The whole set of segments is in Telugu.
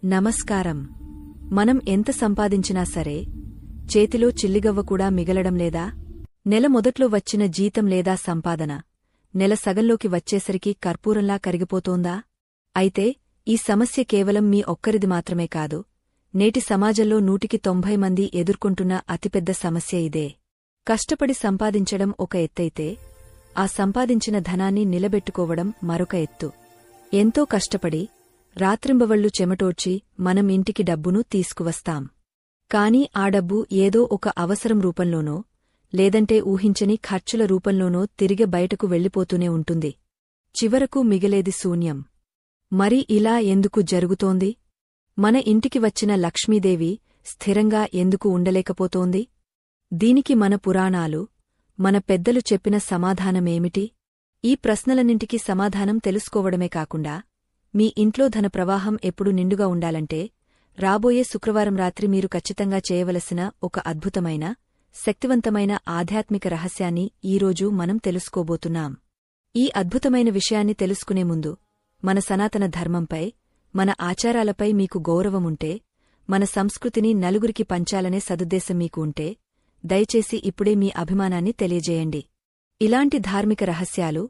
నమస్కారం. మనం ఎంత సంపాదించినా సరే చేతిలో చిల్లిగవ్వ కూడా మిగలడం లేదా? నెల మొదట్లో వచ్చిన జీతం లేదా సంపాదన నెల సగంలోకి వచ్చేసరికి కర్పూరంలా కరిగిపోతోందా? అయితే ఈ సమస్య కేవలం మీ ఒక్కరిది మాత్రమే కాదు, నేటి సమాజంలో 190 మంది ఎదుర్కొంటున్న అతిపెద్ద సమస్య ఇదే. కష్టపడి సంపాదించడం ఒక ఎత్తైతే, ఆ సంపాదించిన ధనాన్ని నిలబెట్టుకోవడం మరొక ఎత్తు. ఎంతో కష్టపడి రాత్రింబవళ్లు చెమటోడ్చి మనం ఇంటికి డబ్బును తీసుకువస్తాం. కాని ఆ డబ్బు ఏదో ఒక అవసరం రూపంలోనో లేదంటే ఊహించని ఖర్చుల రూపంలోనో తిరిగి బయటకు వెళ్ళిపోతూనే ఉంటుంది. చివరకు మిగిలేది శూన్యం. మరి ఇలా ఎందుకు జరుగుతోంది? మన ఇంటికి వచ్చిన లక్ష్మీదేవి స్థిరంగా ఎందుకు ఉండలేకపోతోంది? దీనికి మన పురాణాలు, మన పెద్దలు చెప్పిన సమాధానమేమిటి? ఈ ప్రశ్నలన్నింటికీ సమాధానం తెలుసుకోవడమే కాకుండా, మీ ఇంట్లో ధన ప్రవాహం ఎప్పుడు నిండుగా ఉండాలంటే, రాబోయే శుక్రవారం రాత్రి మీరు ఖచ్చితంగా చేయవలసిన ఒక అద్భుతమైన, శక్తివంతమైన ఆధ్యాత్మిక రహస్యాన్ని ఈరోజు మనం తెలుసుకోబోతున్నాం. ఈ అద్భుతమైన విషయాన్ని తెలుసుకునే ముందు, మన సనాతన ధర్మంపై, మన ఆచారాలపై మీకు గౌరవముంటే, మన సంస్కృతిని నలుగురికి పంచాలనే సదుద్దేశం మీకు ఉంటే, దయచేసి ఇప్పుడే మీ అభిమానాన్ని తెలియజేయండి. ఇలాంటి ధార్మిక రహస్యాలు,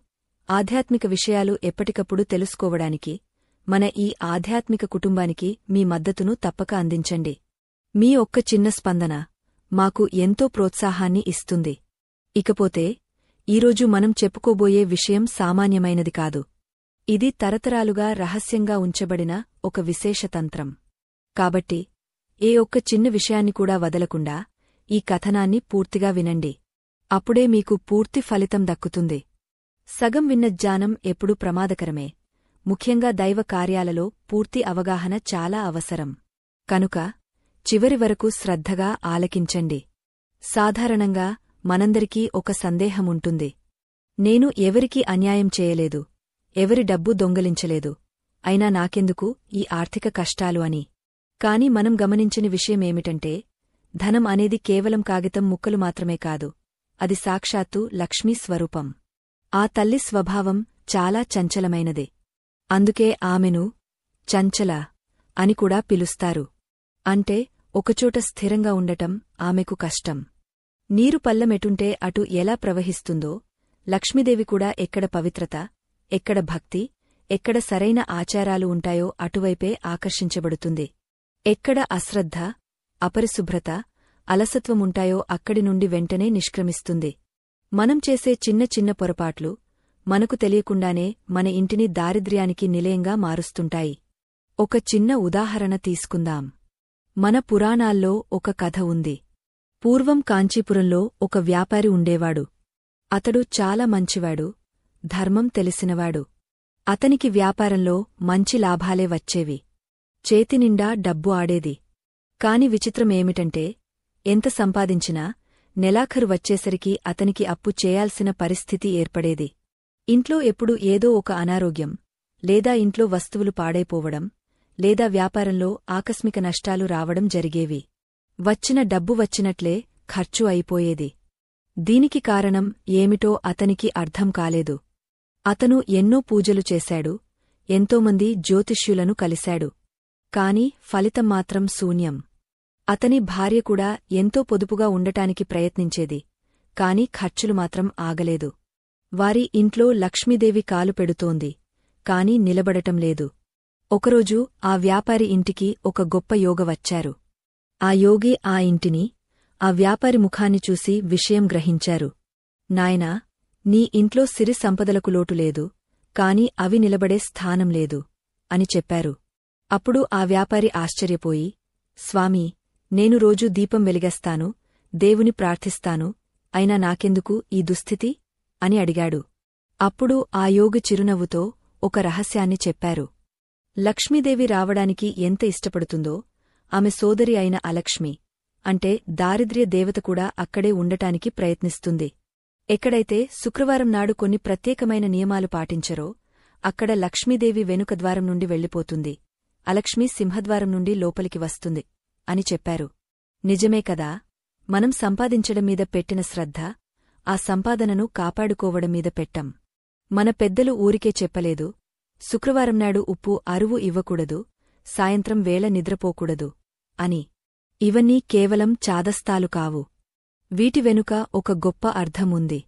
ఆధ్యాత్మిక విషయాలు ఎప్పటికప్పుడు తెలుసుకోవడానికి మన ఈ ఆధ్యాత్మిక కుటుంబానికి మీ మద్దతును తప్పక అందించండి. మీ ఒక్క చిన్న స్పందన మాకు ఎంతో ప్రోత్సాహాన్ని ఇస్తుంది. ఇకపోతే ఈరోజు మనం చెప్పుకోబోయే విషయం సామాన్యమైనది కాదు. ఇది తరతరాలుగా రహస్యంగా ఉంచబడిన ఒక విశేష తంత్రం. కాబట్టి ఏ ఒక్క చిన్న విషయాన్ని కూడా వదలకుండా ఈ కథనాన్ని పూర్తిగా వినండి. అప్పుడే మీకు పూర్తి ఫలితం దక్కుతుంది. సగం విన్న జ్ఞానం ఎప్పుడూ ప్రమాదకరమే. ముఖ్యంగా దైవ కార్యాలలో పూర్తి అవగాహన చాలా అవసరం. కనుక చివరి వరకు శ్రద్ధగా ఆలకించండి. సాధారణంగా మనందరికీ ఒక సందేహముంటుంది. నేను ఎవరికీ అన్యాయం చేయలేదు, ఎవరి డబ్బు దొంగలించలేదు, అయినా నాకెందుకు ఈ ఆర్థిక కష్టాలు అని. కాని మనం గమనించిన విషయమేమిటంటే, ధనం అనేది కేవలం కాగితం ముక్కలు మాత్రమే కాదు, అది సాక్షాత్తు లక్ష్మీ స్వరూపం. ఆ తల్లి స్వభావం చాలా చంచలమైనదే. అందుకే ఆమెను చంచల అని కూడా పిలుస్తారు. అంటే ఒకచోట స్థిరంగా ఉండటం ఆమెకు కష్టం. నీరు పల్లమెటుంటే అటు ఎలా ప్రవహిస్తుందో, లక్ష్మీదేవి కూడా ఎక్కడ పవిత్రత, ఎక్కడ భక్తి, ఎక్కడ సరైన ఆచారాలు ఉంటాయో అటువైపే ఆకర్షించబడుతుంది. ఎక్కడ అశ్రద్ధ, అపరిశుభ్రత, అలసత్వముంటాయో అక్కడి నుండి వెంటనే నిష్క్రమిస్తుంది. మనం చేసే చిన్న చిన్న పొరపాట్లు మనకు తెలియకుండానే మన ఇంటిని దారిద్ర్యానికి నిలయంగా మారుస్తుంటాయి. ఒక చిన్న ఉదాహరణ తీసుకుందాం. మన పురాణాల్లో ఒక కథ ఉంది. పూర్వం కాంచీపురంలో ఒక వ్యాపారి ఉండేవాడు. అతడు చాలా మంచివాడు, ధర్మం తెలిసినవాడు. అతనికి వ్యాపారంలో మంచి లాభాలే వచ్చేవి. చేతినిండా డబ్బు ఆడేది. కాని విచిత్రమేమిటంటే, ఎంత సంపాదించినా నెలాఖరు వచ్చేసరికి అతనికి అప్పు చేయాల్సిన పరిస్థితి ఏర్పడేది. ఇంట్లో ఎప్పుడూ ఏదో ఒక అనారోగ్యం, లేదా ఇంట్లో వస్తువులు పాడైపోవడం, లేదా వ్యాపారంలో ఆకస్మిక నష్టాలు రావడం జరిగేవి. వచ్చిన డబ్బు వచ్చినట్లే ఖర్చు అయిపోయేది. దీనికి కారణం ఏమిటో అతనికి అర్థం కాలేదు. అతను ఎన్నో పూజలు చేశాడు, ఎంతోమంది జ్యోతిష్యులను కలిశాడు. కాని ఫలితం మాత్రం శూన్యం. అతని భార్య కూడా ఎంతో పొదుపుగా ఉండటానికి ప్రయత్నించేది, కాని ఖర్చులు మాత్రం ఆగలేదు. వారి ఇంట్లో లక్ష్మీదేవి కాలు పెడుతోంది, కాని నిలబడటం లేదు. ఒకరోజు ఆ వ్యాపారి ఇంటికి ఒక గొప్ప యోగ వచ్చారు. ఆ యోగి ఆ ఇంటిని, ఆ వ్యాపారి ముఖాన్ని చూసి విషయం గ్రహించారు. నాయనా, నీ ఇంట్లో సిరి సంపదలకు లోటు లేదు, కాని అవి నిలబడే స్థానం లేదు అని చెప్పారు. అప్పుడు ఆ వ్యాపారి ఆశ్చర్యపోయి, స్వామీ, నేను రోజూ దీపం వెలిగేస్తాను, దేవుని ప్రార్థిస్తాను, అయినా నాకెందుకు ఈ దుస్థితి అని అడిగాడు. అప్పుడు ఆ యోగి చిరునవ్వుతో ఒక రహస్యాన్ని చెప్పారు. లక్ష్మీదేవి రావడానికి ఎంత ఇష్టపడుతుందో, ఆమె సోదరి అయిన అలక్ష్మి, అంటే దారిద్ర్య దేవత కూడా అక్కడే ఉండటానికి ప్రయత్నిస్తుంది. ఎక్కడైతే శుక్రవారం నాడు కొన్ని ప్రత్యేకమైన నియమాలు పాటించరో, అక్కడ లక్ష్మీదేవి వెనుక ద్వారం నుండి వెళ్ళిపోతుంది, అలక్ష్మి సింహద్వారం నుండి లోపలికి వస్తుంది అని చెప్పారు. నిజమే కదా. మనం సంపాదించడం మీద పెట్టిన శ్రద్ధ, ఆ సంపాదనను కాపాడుకోవడం మీద పెట్టం. మన పెద్దలు ఊరికే చెప్పలేదు, శుక్రవారం నాడు ఉప్పు అరువు ఇవ్వకూడదు, సాయంత్రం వేళ నిద్రపోకూడదు అని. ఇవన్నీ కేవలం చాదస్తాలు కావు. వీటి వెనుక ఒక గొప్ప అర్థముంది.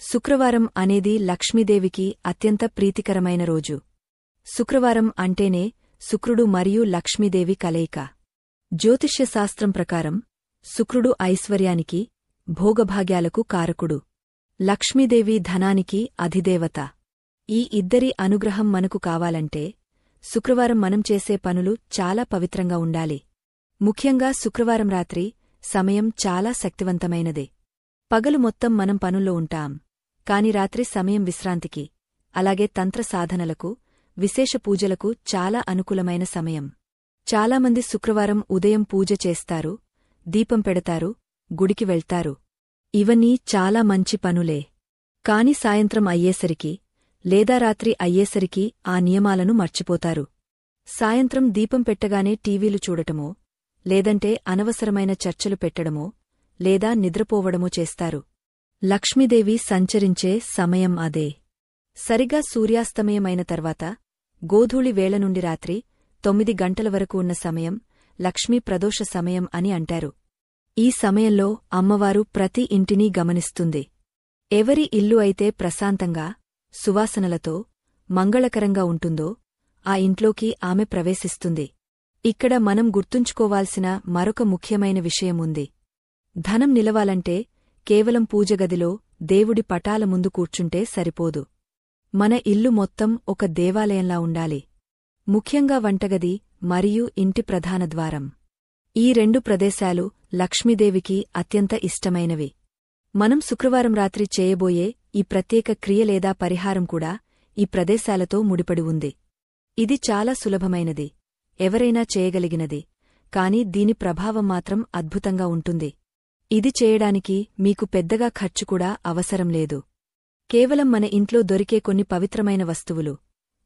శుక్రవారం అనేది లక్ష్మీదేవికి అత్యంత ప్రీతికరమైన రోజు. శుక్రవారం అంటేనే శుక్రుడు మరియు లక్ష్మీదేవి కలయిక. జ్యోతిష్యశాస్త్రం ప్రకారం శుక్రుడు ఐశ్వర్యానికి, భోగభాగ్యాలకు కారకుడు. లక్ష్మీదేవి ధనానికి అధిదేవత. ఈ ఇద్దరి అనుగ్రహం మనకు కావాలంటే శుక్రవారం మనం చేసే పనులు చాలా పవిత్రంగా ఉండాలి. ముఖ్యంగా శుక్రవారం రాత్రి సమయం చాలా శక్తివంతమైనదే. పగలు మొత్తం మనం పనుల్లో ఉంటాం, కాని రాత్రి సమయం విశ్రాంతికి, అలాగే తంత్ర సాధనలకు, విశేష పూజలకు చాలా అనుకూలమైన సమయం. చాలామంది శుక్రవారం ఉదయం పూజ చేస్తారు, దీపం పెడతారు, గుడికి వెళ్తారు. ఇవన్నీ చాలా మంచి పనులే. కాని సాయంత్రం అయ్యేసరికి లేదా రాత్రి అయ్యేసరికి ఆ నియమాలను మర్చిపోతారు. సాయంత్రం దీపం పెట్టగానే టీవీలు చూడటమో, లేదంటే అనవసరమైన చర్చలు పెట్టడమో, లేదా నిద్రపోవడమో చేస్తారు. లక్ష్మీదేవి సంచరించే సమయం అదే. సరిగా సూర్యాస్తమయమైన తర్వాత గోధూళి వేళ నుండి రాత్రి 9 గంటల వరకు ఉన్న సమయం లక్ష్మీ ప్రదోష సమయం అని అంటారు. ఈ సమయంలో అమ్మవారు ప్రతి ఇంటినీ గమనిస్తుంది. ఎవరి ఇల్లు అయితే ప్రశాంతంగా, సువాసనలతో, మంగళకరంగా ఉంటుందో ఆ ఇంట్లోకి ఆమె ప్రవేశిస్తుంది. ఇక్కడ మనం గుర్తుంచుకోవాల్సిన మరొక ముఖ్యమైన విషయముంది. ధనం నిలవాలంటే కేవలం పూజగదిలో దేవుడి పటాల ముందు కూర్చుంటే సరిపోదు. మన ఇల్లు మొత్తం ఒక దేవాలయంలా ఉండాలి. ముఖ్యంగా వంటగది మరియు ఇంటి ప్రధాన ద్వారం. ఈ 2 ప్రదేశాలు లక్ష్మీదేవికి అత్యంత ఇష్టమైనవి. మనం శుక్రవారం రాత్రి చేయబోయే ఈ ప్రత్యేక క్రియ లేదా పరిహారం కూడా ఈ ప్రదేశాలతో ముడిపడి ఉంది. ఇది చాలా సులభమైనది, ఎవరైనా చేయగలిగినది, కాని దీని ప్రభావం మాత్రం అద్భుతంగా ఉంటుంది. ఇది చేయడానికి మీకు పెద్దగా ఖర్చు కూడా అవసరం లేదు. కేవలం మన ఇంట్లో దొరికే కొన్ని పవిత్రమైన వస్తువులు,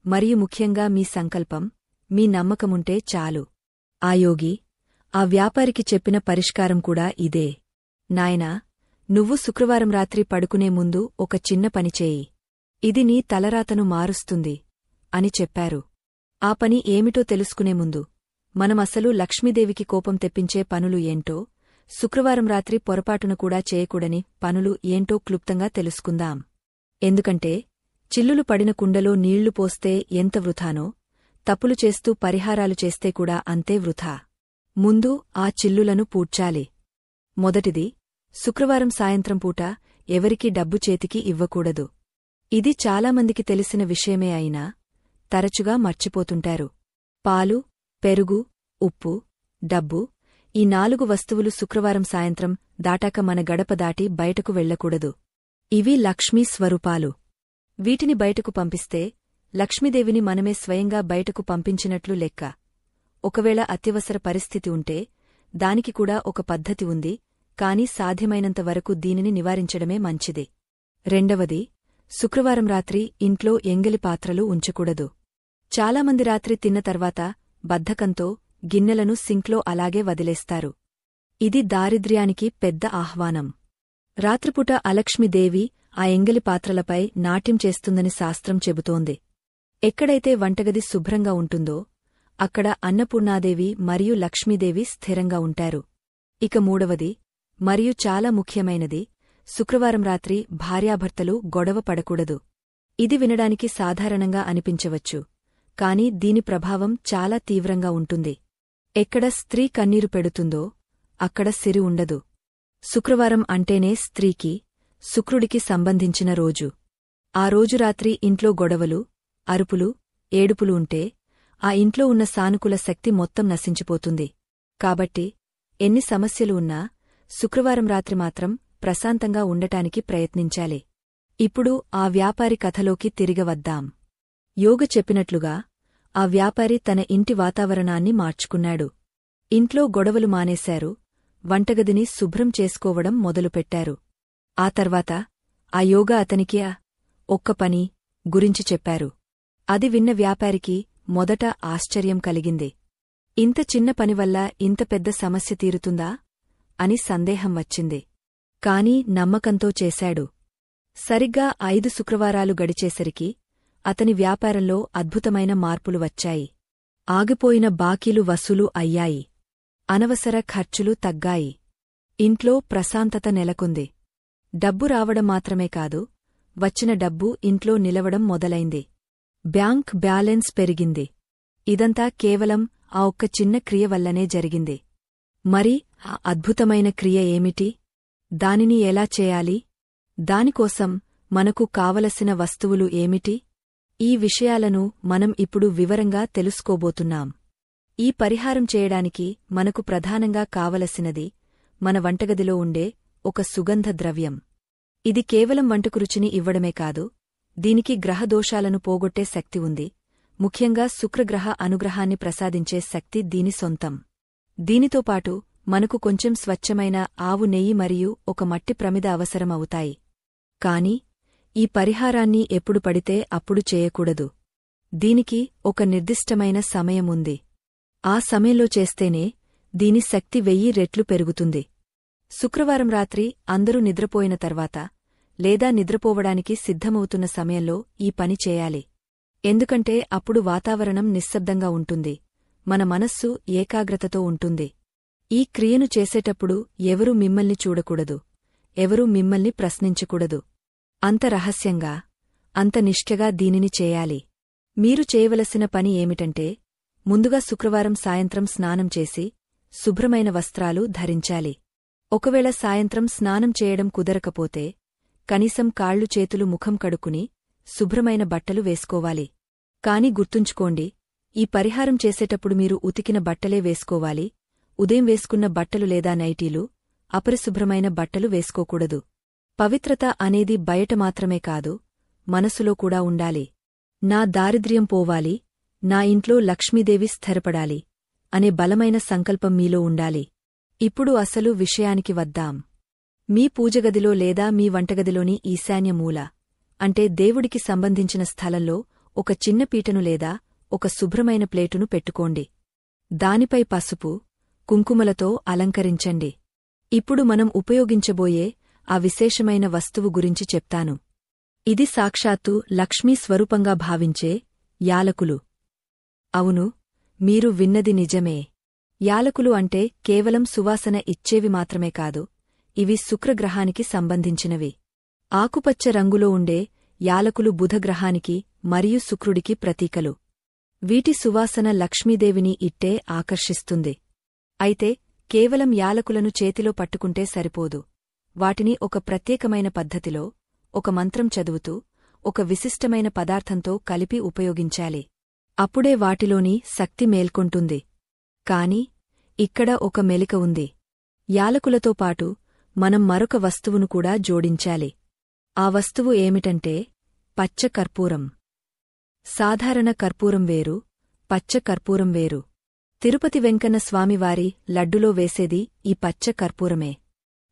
మరియు ముఖ్యంగా మీ సంకల్పం, మీ నమ్మకముంటే చాలు. ఆ యోగి, ఆ వ్యాపారికి చెప్పిన పరిష్కారం కూడా ఇదే. నాయనా, నువ్వు శుక్రవారం రాత్రి పడుకునే ముందు ఒక చిన్న పనిచేయి. ఇది నీ తలరాతను మారుస్తుంది అని చెప్పారు. ఆ పని ఏమిటో తెలుసుకునే ముందు మనం అసలు లక్ష్మీదేవికి కోపం తెప్పించే పనులు ఏంటో, శుక్రవారం రాత్రి పొరపాటున కూడా చేయకూడని పనులు ఏంటో క్లుప్తంగా తెలుసుకుందాం. ఎందుకంటే చిల్లులు పడిన కుండలో నీళ్లు పోస్తే ఎంత వృథానో, తప్పులు చేస్తూ పరిహారాలు చేస్తే కూడా అంతే వృథా. ముందు ఆ చిల్లులను పూడ్చాలి. మొదటిది, శుక్రవారం సాయంత్రం పూట ఎవరికీ డబ్బు చేతికి ఇవ్వకూడదు. ఇది చాలామందికి తెలిసిన విషయమే అయినా తరచుగా మర్చిపోతుంటారు. పాలు, పెరుగు, ఉప్పు, డబ్బు, ఈ 4 వస్తువులు శుక్రవారం సాయంత్రం దాటాక మన గడప దాటి బయటకు వెళ్లకూడదు. ఇవి లక్ష్మీ స్వరూపాలు. వీటిని బయటకు పంపిస్తే లక్ష్మీదేవిని మనమే స్వయంగా బయటకు పంపించినట్లు లెక్క. ఒకవేళ అత్యవసర పరిస్థితి ఉంటే దానికి కూడా ఒక పద్ధతి ఉంది, కాని సాధ్యమైనంత వరకు దీనిని నివారించడమే మంచిది. రెండవది, శుక్రవారం రాత్రి ఇంట్లో ఎంగిలి పాత్రలు ఉంచకూడదు. చాలామంది రాత్రి తిన్న తర్వాత బద్ధకంతో గిన్నెలను సింక్లో అలాగే వదిలేస్తారు. ఇది దారిద్ర్యానికి పెద్ద ఆహ్వానం. రాత్రిపూట అలక్ష్మీదేవి ఆ ఎంగిలి పాత్రలపై నాట్యం చేస్తుందని శాస్త్రం చెబుతోంది. ఎక్కడైతే వంటగది శుభ్రంగా ఉంటుందో అక్కడ అన్నపూర్ణాదేవి మరియు లక్ష్మీదేవి స్థిరంగా ఉంటారు. ఇక మూడవది, మరియు చాలా ముఖ్యమైనది, శుక్రవారం రాత్రి భార్యాభర్తలు గొడవ పడకూడదు. ఇది వినడానికి సాధారణంగా అనిపించవచ్చు, కాని దీని ప్రభావం చాలా తీవ్రంగా ఉంటుంది. ఎక్కడ స్త్రీ కన్నీరు పెడుతుందో అక్కడ సిరి ఉండదు. శుక్రవారం అంటేనే స్త్రీకి, శుక్రుడికి సంబంధించిన రోజు. ఆ రోజు రాత్రి ఇంట్లో గొడవలు, అరుపులు, ఏడుపులు ఉంటే ఆ ఇంట్లో ఉన్న సానుకూల శక్తి మొత్తం నశించిపోతుంది. కాబట్టి ఎన్ని సమస్యలు ఉన్నా శుక్రవారం రాత్రి మాత్రం ప్రశాంతంగా ఉండటానికి ప్రయత్నించాలి. ఇప్పుడు ఆ వ్యాపారి కథలోకి తిరిగవద్దాం. యోగ చెప్పినట్లుగా ఆ వ్యాపారి తన ఇంటి వాతావరణాన్ని మార్చుకున్నాడు. ఇంట్లో గొడవలు మానేశారు, వంటగదిని శుభ్రం చేసుకోవడం మొదలుపెట్టారు. ఆ తర్వాత ఆ యోగా అతనికి ఒక్క పని గురించి చెప్పారు. అది విన్న వ్యాపారికి మొదట ఆశ్చర్యం కలిగింది. ఇంత చిన్న పనివల్ల ఇంత పెద్ద సమస్య తీరుతుందా అని సందేహం వచ్చింది. కాని నమ్మకంతో చేశాడు. సరిగ్గా 5 శుక్రవారాలు గడిచేసరికి అతని వ్యాపారంలో అద్భుతమైన మార్పులు వచ్చాయి. ఆగిపోయిన బాకీలు వసూలు అయ్యాయి. అనవసర ఖర్చులు తగ్గాయి. ఇంట్లో ప్రశాంతత నెలకొంది. డబ్బు రావడం మాత్రమే కాదు, వచ్చిన డబ్బు ఇంట్లో నిలవడం మొదలైంది. బ్యాంక్ బ్యాలెన్స్ పెరిగింది. ఇదంతా కేవలం ఆ ఒక్క చిన్న క్రియ వల్లనే జరిగింది. మరి ఆ అద్భుతమైన క్రియ ఏమిటి? దానిని ఎలా చేయాలి? దానికోసం మనకు కావలసిన వస్తువులు ఏమిటి? ఈ విషయాలను మనం ఇప్పుడు వివరంగా తెలుసుకోబోతున్నాం. ఈ పరిహారం చేయడానికి మనకు ప్రధానంగా కావలసినది మన వంటగదిలో ఉండే ఒక సుగంధ ద్రవ్యం. ఇది కేవలం వంటకు రుచిని ఇవ్వడమే కాదు, దీనికి గ్రహదోషాలను పోగొట్టే శక్తి ఉంది. ముఖ్యంగా శుక్రగ్రహ అనుగ్రహాన్ని ప్రసాదించే శక్తి దీని సొంతం. దీనితో పాటు మనకు కొంచెం స్వచ్ఛమైన ఆవు నెయ్యి మరియు ఒక మట్టి ప్రమిద అవసరం అవుతాయి. కాని ఈ పరిహారాన్ని ఎప్పుడు పడితే అప్పుడు చేయకూడదు. దీనికి ఒక నిర్దిష్టమైన సమయముంది. ఆ సమయంలో చేస్తేనే దీని శక్తి 1000 రెట్లు పెరుగుతుంది. శుక్రవారం రాత్రి అందరూ నిద్రపోయిన తర్వాత లేదా నిద్రపోవడానికి సిద్ధమవుతున్న సమయంలో ఈ పని చేయాలి. ఎందుకంటే అప్పుడు వాతావరణం నిశ్శబ్దంగా ఉంటుంది, మన మనస్సు ఏకాగ్రతతో ఉంటుంది. ఈ క్రియను చేసేటప్పుడు ఎవరూ మిమ్మల్ని చూడకూడదు, ఎవరూ మిమ్మల్ని ప్రశ్నించకూడదు. అంత రహస్యంగా, అంత నిష్ఠగా దీనిని చేయాలి. మీరు చేయవలసిన పని ఏమిటంటే, ముందుగా శుక్రవారం సాయంత్రం స్నానం చేసి శుభ్రమైన వస్త్రాలు ధరించాలి. ఒకవేళ సాయంత్రం స్నానం చేయడం కుదరకపోతే కనీసం కాళ్ళు చేతులు ముఖం కడుక్కుని శుభ్రమైన బట్టలు వేసుకోవాలి. కాని గుర్తుంచుకోండి, ఈ పరిహారం చేసేటప్పుడు మీరు ఉతికిన బట్టలే వేసుకోవాలి. ఉదయం వేసుకున్న బట్టలు లేదా నైటీలు, అపరిశుభ్రమైన బట్టలు వేసుకోకూడదు. పవిత్రత అనేది బయట మాత్రమే కాదు, మనసులో కూడా ఉండాలి. నా దారిద్ర్యం పోవాలి, నా ఇంట్లో లక్ష్మీదేవి స్థిరపడాలి అనే బలమైన సంకల్పం మీలో ఉండాలి. ఇప్పుడు అసలు విషయానికి వద్దాం. మీ పూజగదిలో లేదా మీ వంటగదిలోని ఈశాన్య మూల, అంటే దేవుడికి సంబంధించిన స్థలంలో ఒక చిన్న పీటను లేదా ఒక శుభ్రమైన ప్లేటును పెట్టుకోండి. దానిపై పసుపు, కుంకుమలతో అలంకరించండి. ఇప్పుడు మనం ఉపయోగించబోయే ఆ విశేషమైన వస్తువు గురించి చెప్తాను. ఇది సాక్షాత్తు లక్ష్మీ స్వరూపంగా భావించే యాలకులు. అవును, మీరు విన్నది నిజమే. యాలకులు అంటే కేవలం సువాసన ఇచ్చేవి మాత్రమే కాదు, ఇవి శుక్రగ్రహానికి సంబంధించినవి. ఆకుపచ్చ రంగులో ఉండే యాలకులు బుధగ్రహానికి మరియు శుక్రుడికి ప్రతీకలు. వీటి సువాసన లక్ష్మీదేవిని ఇట్టే ఆకర్షిస్తుంది. అయితే కేవలం యాలకులను చేతిలో పట్టుకుంటే సరిపోదు. వాటిని ఒక ప్రత్యేకమైన పద్ధతిలో, ఒక మంత్రం చదువుతూ, ఒక విశిష్టమైన పదార్థంతో కలిపి ఉపయోగించాలి. అప్పుడే వాటిలోని శక్తి మేల్కొంటుంది. కాని ఇక్కడ ఒక మెలిక ఉంది. యాలకులతో పాటు మనం మరొక వస్తువును కూడా జోడించాలి. ఆ వస్తువు ఏమిటంటే పచ్చ కర్పూరం. సాధారణ కర్పూరం వేరు, పచ్చ కర్పూరం వేరు. తిరుపతి వెంకన్న స్వామివారి లడ్డులో వేసేది ఈ పచ్చ కర్పూరమే.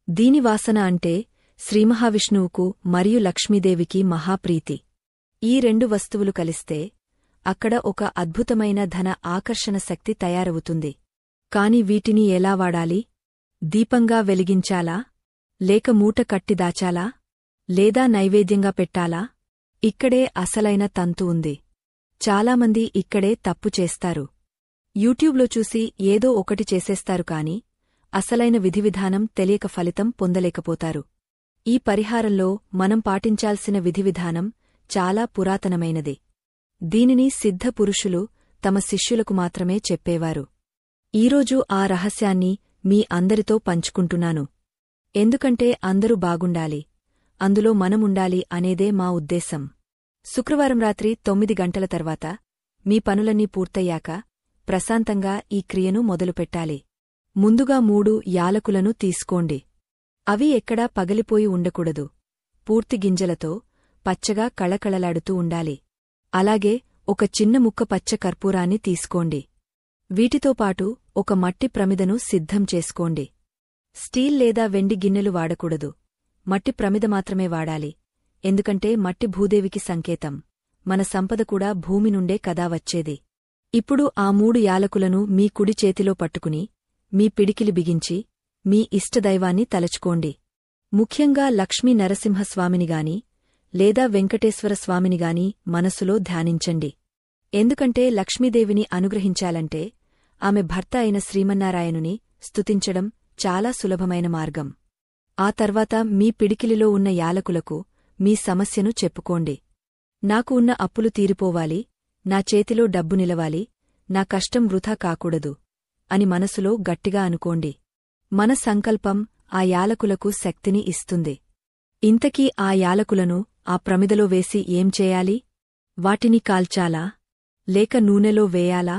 దీని వాసన అంటే శ్రీమహావిష్ణువుకు మరియు లక్ష్మీదేవికి మహాప్రీతి. ఈ రెండు వస్తువులు కలిస్తే అక్కడ ఒక అద్భుతమైన ధన ఆకర్షణ శక్తి తయారవుతుంది. కాని వీటిని ఎలా వాడాలి? దీపంగా వెలిగించాలా? లేక మూట కట్టి దాచాలా? లేదా నైవేద్యంగా పెట్టాలా? ఇక్కడే అసలైన తంతు ఉంది. చాలామంది ఇక్కడే తప్పు చేస్తారు. యూట్యూబ్లో చూసి ఏదో ఒకటి చేసేస్తారు కాని అసలైన విధివిధానం తెలియక ఫలితం పొందలేకపోతారు. ఈ పరిహారంలో మనం పాటించాల్సిన విధివిధానం చాలా పురాతనమైనది. దీనిని సిద్ధ పురుషులు తమ శిష్యులకు మాత్రమే చెప్పేవారు. ఈరోజు ఆ రహస్యాన్ని మీ అందరితో పంచుకుంటున్నాను. ఎందుకంటే అందరూ బాగుండాలి, అందులో మనముండాలి అనేదే మా ఉద్దేశం. శుక్రవారం రాత్రి 9 గంటల తర్వాత మీ పనులన్నీ పూర్తయ్యాక ప్రశాంతంగా ఈ క్రియను మొదలుపెట్టాలి. ముందుగా 3 యాలకులను తీసుకోండి. అవి ఎక్కడా పగిలిపోయి ఉండకూడదు. పూర్తి గింజలతో పచ్చగా కళకళలాడుతూ ఉండాలి. అలాగే ఒక చిన్న ముక్క పచ్చ కర్పూరాన్ని తీసుకోండి. వీటితో పాటు ఒక మట్టి ప్రమిదను సిద్ధం చేసుకోండి. స్టీల్ లేదా వెండి గిన్నెలు వాడకూడదు. మట్టి ప్రమిద మాత్రమే వాడాలి. ఎందుకంటే మట్టి భూదేవికి సంకేతం. మన సంపద కూడా భూమి నుండే కదా వచ్చేది. ఇప్పుడు ఆ 3 యాలకులను మీ కుడి చేతిలో పట్టుకుని మీ పిడికిలి బిగించి మీ ఇష్టదైవాన్ని తలచుకోండి. ముఖ్యంగా లక్ష్మీ నరసింహస్వామినిగాని లేదా వెంకటేశ్వర స్వామినిగాని మనసులో ధ్యానించండి. ఎందుకంటే లక్ష్మీదేవిని అనుగ్రహించాలంటే ఆమె భర్త అయిన శ్రీమన్నారాయణుని స్తుతించడం చాలా సులభమైన మార్గం. ఆ తర్వాత మీ పిడికిలిలో ఉన్న యాలకులకు మీ సమస్యను చెప్పుకోండి. నాకు ఉన్న అప్పులు తీరిపోవాలి, నా చేతిలో డబ్బు నిలవాలి, నా కష్టం వృథా కాకూడదు అని మనసులో గట్టిగా అనుకోండి. మన సంకల్పం ఆ యాలకులకు శక్తిని ఇస్తుంది. ఇంతకీ ఆ యాలకులను ఆ ప్రమిదలో వేసి ఏం చేయాలి? వాటిని కాల్చాలా? లేక నూనెలో వేయాలా?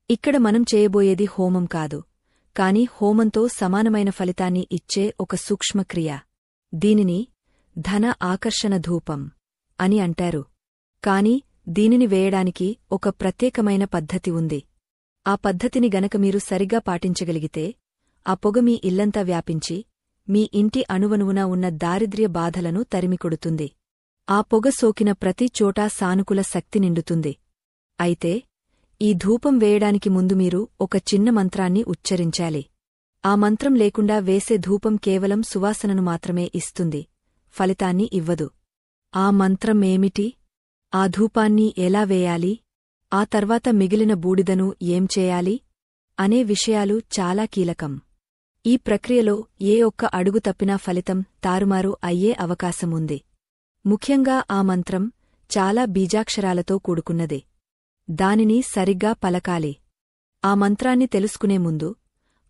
ఇక్కడ మనం చేయబోయేది హోమం కాదు, కాని హోమంతో సమానమైన ఫలితాన్ని ఇచ్చే ఒక సూక్ష్మక్రియ. దీనిని ధన ఆకర్షణ ధూపం అని అంటారు. కాని దీనిని వేయడానికి ఒక ప్రత్యేకమైన పద్ధతి ఉంది. ఆ పద్ధతిని గనక మీరు సరిగ్గా పాటించగలిగితే ఆ పొగ మీ ఇల్లంతా వ్యాపించి మీ ఇంటి అణువణువునా ఉన్న దారిద్ర్య బాధలను తరిమికొడుతుంది. ఆ పొగ సోకిన ప్రతి చోటా సానుకూల శక్తి నిండుతుంది. అయితే ఈ ధూపం వేయడానికి ముందు మీరు ఒక చిన్న మంత్రాన్ని ఉచ్చరించాలి. ఆ మంత్రం లేకుండా వేసే ధూపం కేవలం సువాసనను మాత్రమే ఇస్తుంది, ఫలితాన్ని ఇవ్వదు. ఆ మంత్రం ఏమిటి? ఆ ధూపాన్ని ఎలా వేయాలి? ఆ తర్వాత మిగిలిన బూడిదను ఏం చేయాలి? అనే విషయాలు చాలా కీలకం. ఈ ప్రక్రియలో ఏ ఒక్క అడుగు తప్పినా ఫలితం తారుమారు అయ్యే అవకాశముంది. ముఖ్యంగా ఆ మంత్రం చాలా బీజాక్షరాలతో కూడుకున్నదే. దానిని సరిగ్గా పలకాలి. ఆ మంత్రాన్ని తెలుసుకునే ముందు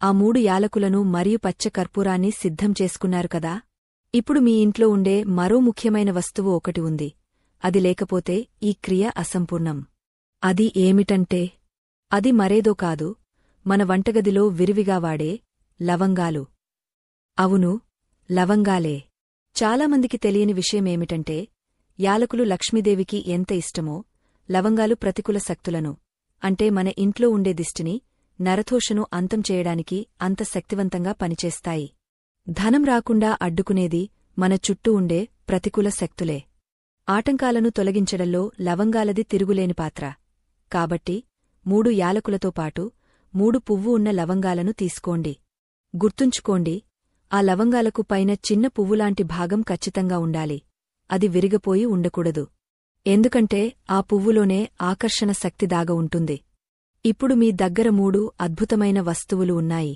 ఆ 3 యాలకులను మరియు పచ్చ కర్పూరాన్ని సిద్ధం చేసుకున్నారు కదా. ఇప్పుడు మీ ఇంట్లో ఉండే మరో ముఖ్యమైన వస్తువు ఒకటి ఉంది. అది లేకపోతే ఈ క్రియ అసంపూర్ణం. అది ఏమిటంటే అది మరేదో కాదు, మన వంటగదిలో విరివిగా వాడే లవంగాలు. అవును, లవంగాలే. చాలామందికి తెలియని విషయమేమిటంటే యాలకులు లక్ష్మీదేవికి ఎంత ఇష్టమో లవంగాలు ప్రతికూల శక్తులను, అంటే మన ఇంట్లో ఉండే దిష్టిని, నరఘోషను అంతం చేయడానికి అంత శక్తివంతంగా పనిచేస్తాయి. ధనం రాకుండా అడ్డుకునేది మన చుట్టూ ఉండే ప్రతికూల శక్తులే. ఆటంకాలను తొలగించడంలో లవంగాలది తిరుగులేని పాత్ర. కాబట్టి 3 యాలకులతో పాటు 3 పువ్వు ఉన్న లవంగాలను తీసుకోండి. గుర్తుంచుకోండి, ఆ లవంగాలకు పైన చిన్న పువ్వులాంటి భాగం ఖచ్చితంగా ఉండాలి. అది విరిగపోయి ఉండకూడదు. ఎందుకంటే ఆ పువ్వులోనే ఆకర్షణ శక్తి దాగ ఉంటుంది. ఇప్పుడు మీ దగ్గర 3 అద్భుతమైన వస్తువులు ఉన్నాయి.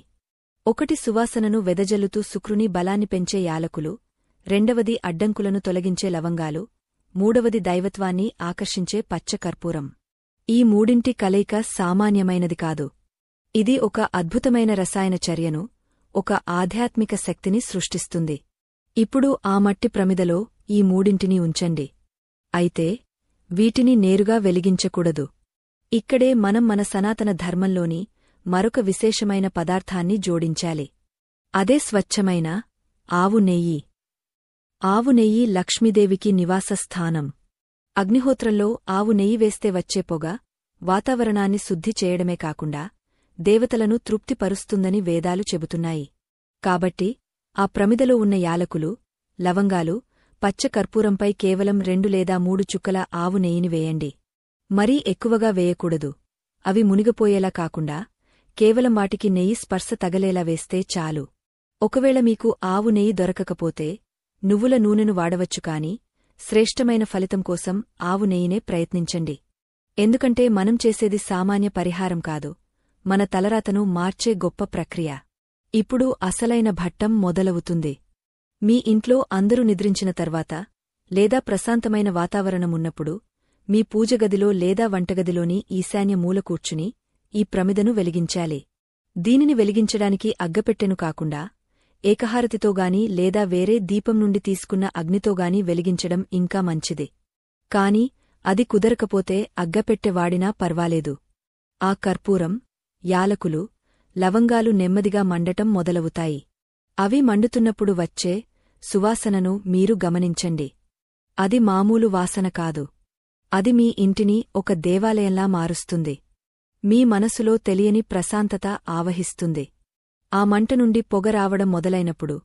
ఒకటి సువాసనను వెదజల్లుతూ శుక్రుని బలాన్ని పెంచే యాలకులు, రెండవది అడ్డంకులను తొలగించే లవంగాలు, మూడవది దైవత్వాన్ని ఆకర్షించే పచ్చ కర్పూరం. ఈ మూడింటి కలయిక సామాన్యమైనది కాదు. ఇది ఒక అద్భుతమైన రసాయన చర్యను, ఒక ఆధ్యాత్మిక శక్తిని సృష్టిస్తుంది. ఇప్పుడు ఆ మట్టి ప్రమిదలో ఈ మూడింటినీ ఉంచండి. అయితే వీటిని నేరుగా వెలిగించకూడదు. ఇక్కడే మనం మన సనాతన ధర్మంలోని మరొక విశేషమైన పదార్థాన్ని జోడించాలి. అదే స్వచ్ఛమైన ఆవు నెయ్యి. ఆవు నెయ్యి లక్ష్మీదేవికి నివాసస్థానం. అగ్నిహోత్రంలో ఆవు నెయ్యి వేస్తే వచ్చే పొగ వాతావరణాన్ని శుద్ధి చేయడమే కాకుండా దేవతలను తృప్తిపరుస్తుందని వేదాలు చెబుతున్నాయి. కాబట్టి ఆ ప్రమిదలో ఉన్న యాలకులు, లవంగాలు, పచ్చ కర్పూరంపై కేవలం 2 లేదా 3 చుక్కల ఆవు నెయ్యిని వేయండి. మరీ ఎక్కువగా వేయకూడదు. అవి మునిగపోయేలా కాకుండా కేవలం వాటికి నెయ్యి స్పర్శ తగలేలా వేస్తే చాలు. ఒకవేళ మీకు ఆవు నెయ్యి దొరకకపోతే నువ్వుల నూనెను వాడవచ్చు, కాని శ్రేష్టమైన ఫలితం కోసం ఆవు నెయ్యినే ప్రయత్నించండి. ఎందుకంటే మనం చేసేది సామాన్య పరిహారం కాదు, మన తలరాతను మార్చే గొప్ప ప్రక్రియ. ఇప్పుడు అసలైన భట్టం మొదలవుతుంది. మీ ఇంట్లో అందరూ నిద్రించిన తర్వాత లేదా ప్రశాంతమైన వాతావరణమున్నప్పుడు మీ పూజగదిలో లేదా వంటగదిలోని ఈశాన్య మూల కూర్చుని ఈ ప్రమిదను వెలిగించాలి. దీనిని వెలిగించడానికి అగ్గపెట్టెను కాకుండా ఏకహారతితోగాని లేదా వేరే దీపం నుండి తీసుకున్న అగ్నితోగాని వెలిగించడం ఇంకా మంచిది. కాని అది కుదరకపోతే అగ్గపెట్టె వాడినా పర్వాలేదు. ఆ కర్పూరం, యాలకులు, లవంగాలు నెమ్మదిగా మండటం మొదలవుతాయి. అవి మండుతున్నప్పుడు వచ్చే సువాసనను మీరు గమనించండి. అది మామూలు వాసన కాదు. అది మీ ఇంటిని ఒక దేవాలయంలా మారుస్తుంది. మీ మనసులో తెలియని ప్రశాంతత ఆవహిస్తుంది. ఆ మంట నుండి పొగ రావడం మొదలైనప్పుడు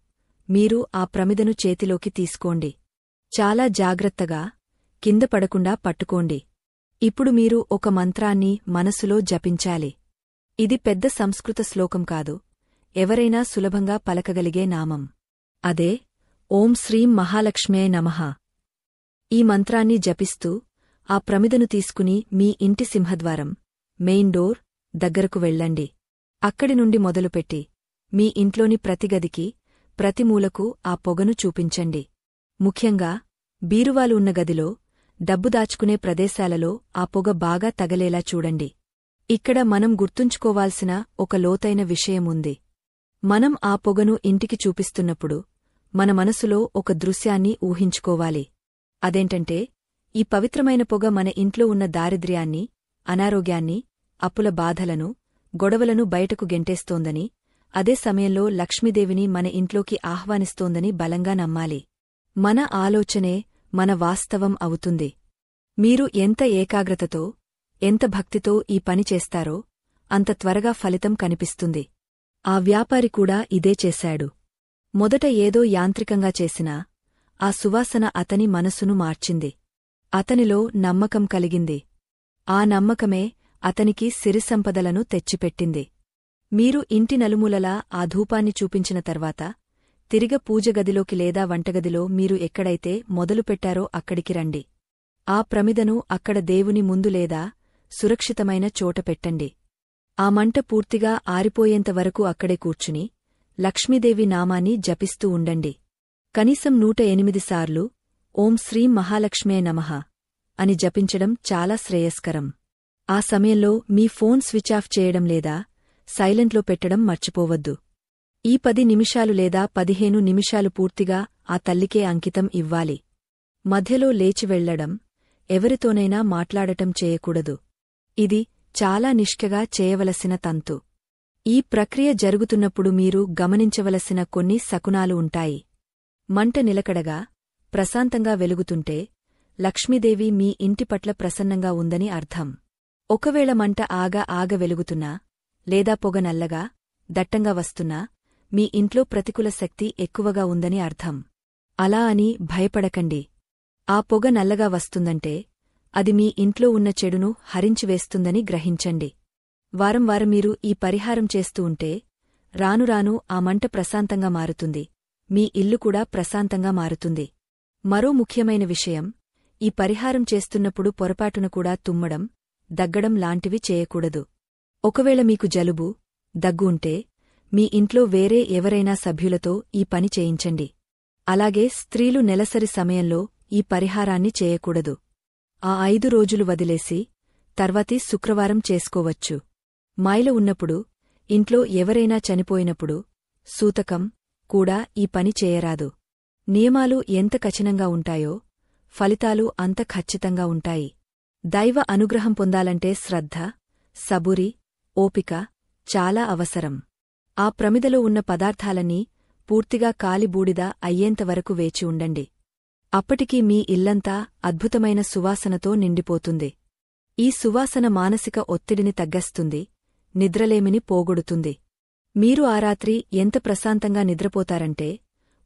మీరు ఆ ప్రమిదను చేతిలోకి తీసుకోండి. చాలా జాగ్రత్తగా, కింద పడకుండా పట్టుకోండి. ఇప్పుడు మీరు ఒక మంత్రాన్ని మనసులో జపించాలి. ఇది పెద్ద సంస్కృత శ్లోకం కాదు, ఎవరైనా సులభంగా పలకగలిగే నామం. అదే ఓం శ్రీం మహాలక్ష్మ్యై నమః. ఈ మంత్రాన్ని జపిస్తూ ఆ ప్రమిదను తీసుకుని మీ ఇంటి సింహద్వారం మెయిన్ డోర్ దగ్గరకు వెళ్ళండి. అక్కడి నుండి మొదలుపెట్టి మీ ఇంట్లోని ప్రతి గదికి, ప్రతి మూలకు ఆ పొగను చూపించండి. ముఖ్యంగా బీరువాలు ఉన్న గదిలో, డబ్బు దాచుకునే ప్రదేశాలలో ఆ పొగ బాగా తగలేలా చూడండి. ఇక్కడ మనం గుర్తుంచుకోవాల్సిన ఒక లోతైన విషయముంది. మనం ఆ పొగను ఇంటికి చూపిస్తున్నప్పుడు మన మనసులో ఒక దృశ్యాన్ని ఊహించుకోవాలి. అదేంటంటే, ఈ పవిత్రమైన పొగ మన ఇంట్లో ఉన్న దారిద్ర్యాన్ని, అనారోగ్యాన్ని, అప్పుల బాధలను, గొడవలను బయటకు గెంటేస్తోందని, అదే సమయంలో లక్ష్మీదేవిని మన ఇంట్లోకి ఆహ్వానిస్తోందని బలంగా నమ్మాలి. మన ఆలోచనే మన వాస్తవం అవుతుంది. మీరు ఎంత ఏకాగ్రతతో, ఎంత భక్తితో ఈ పని చేస్తారో అంత త్వరగా ఫలితం కనిపిస్తుంది. ఆ వ్యాపారి కూడా ఇదే చేశాడు. మొదట ఏదో యాంత్రికంగా చేసినా ఆ సువాసన అతని మనసును మార్చింది. అతనిలో నమ్మకం కలిగింది. ఆ నమ్మకమే అతనికి సిరిసంపదలను తెచ్చిపెట్టింది. మీరు ఇంటి నలుమూలలా ఆ ధూపాన్ని చూపించిన తర్వాత తిరిగ పూజగదిలోకి లేదా వంటగదిలో మీరు ఎక్కడైతే మొదలుపెట్టారో అక్కడికి రండి. ఆ ప్రమిదను అక్కడ దేవుని ముందు లేదా సురక్షితమైన చోట పెట్టండి. ఆ మంట పూర్తిగా ఆరిపోయేంతవరకు అక్కడే కూర్చుని లక్ష్మీదేవి నామాన్ని జపిస్తూ ఉండండి. కనీసం 108 సార్లు ఓం శ్రీం మహాలక్ష్మే నమః అని జపించడం చాలా శ్రేయస్కరం. ఆ సమయంలో మీ ఫోన్ స్విచ్ ఆఫ్ చేయడం లేదా సైలెంట్లో పెట్టడం మర్చిపోవద్దు. ఈ 10 నిమిషాలు లేదా 15 నిమిషాలు పూర్తిగా ఆ తల్లికే అంకితం ఇవ్వాలి. మధ్యలో లేచి వెళ్లడం, ఎవరితోనైనా మాట్లాడటం చేయకూడదు. ఇది చాలా నిష్ఠగా చేయవలసిన తంతు. ఈ ప్రక్రియ జరుగుతున్నప్పుడు మీరు గమనించవలసిన కొన్ని శకునాలు ఉంటాయి. మంట నిలకడగా, ప్రశాంతంగా వెలుగుతుంటే లక్ష్మీదేవి మీ ఇంటి పట్ల ప్రసన్నంగా ఉందని అర్థం. ఒకవేళ మంట ఆగ వెలుగుతున్నా, లేదా పొగ నల్లగా, దట్టంగా వస్తున్నా మీ ఇంట్లో ప్రతికూల శక్తి ఎక్కువగా ఉందని అర్థం. అలా అని భయపడకండి. ఆ పొగ నల్లగా వస్తుందంటే అది మీ ఇంట్లో ఉన్న చెడును హరించివేస్తుందని గ్రహించండి. వారం మీరు ఈ పరిహారం చేస్తూ ఉంటే రానురాను ఆ మంట ప్రశాంతంగా మారుతుంది. మీ ఇల్లు కూడా ప్రశాంతంగా మారుతుంది. మరో ముఖ్యమైన విషయం, ఈ పరిహారం చేస్తున్నప్పుడు పొరపాటున కూడా తుమ్మడం, దగ్గడం లాంటివి చేయకూడదు. ఒకవేళ మీకు జలుబు, దగ్గు ఉంటే మీ ఇంట్లో వేరే ఎవరైనా సభ్యులతో ఈ పని చేయించండి. అలాగే స్త్రీలు నెలసరి సమయంలో ఈ పరిహారాన్ని చేయకూడదు. ఆ 5 రోజులు వదిలేసి తర్వాతి శుక్రవారం చేసుకోవచ్చు. మాయల ఉన్నప్పుడు, ఇంట్లో ఎవరైనా చనిపోయినప్పుడు, సూతకం కూడా ఈ పని చేయరాదు. నియమాలు ఎంత కఠినంగా ఉంటాయో ఫలితాలు అంత ఖచ్చితంగా ఉంటాయి. దైవ అనుగ్రహం పొందాలంటే శ్రద్ధ, సబురి, ఓపిక చాలా అవసరం. ఆ ప్రమిదలో ఉన్న పదార్థాలన్నీ పూర్తిగా కాలిబూడిద అయ్యేంతవరకు వేచి ఉండండి. అప్పటికి మీ ఇల్లంతా అద్భుతమైన సువాసనతో నిండిపోతుంది. ఈ సువాసన మానసిక ఒత్తిడిని తగ్గస్తుంది, నిద్రలేమిని పోగొడుతుంది. మీరు ఆ రాత్రి ఎంత ప్రశాంతంగా నిద్రపోతారంటే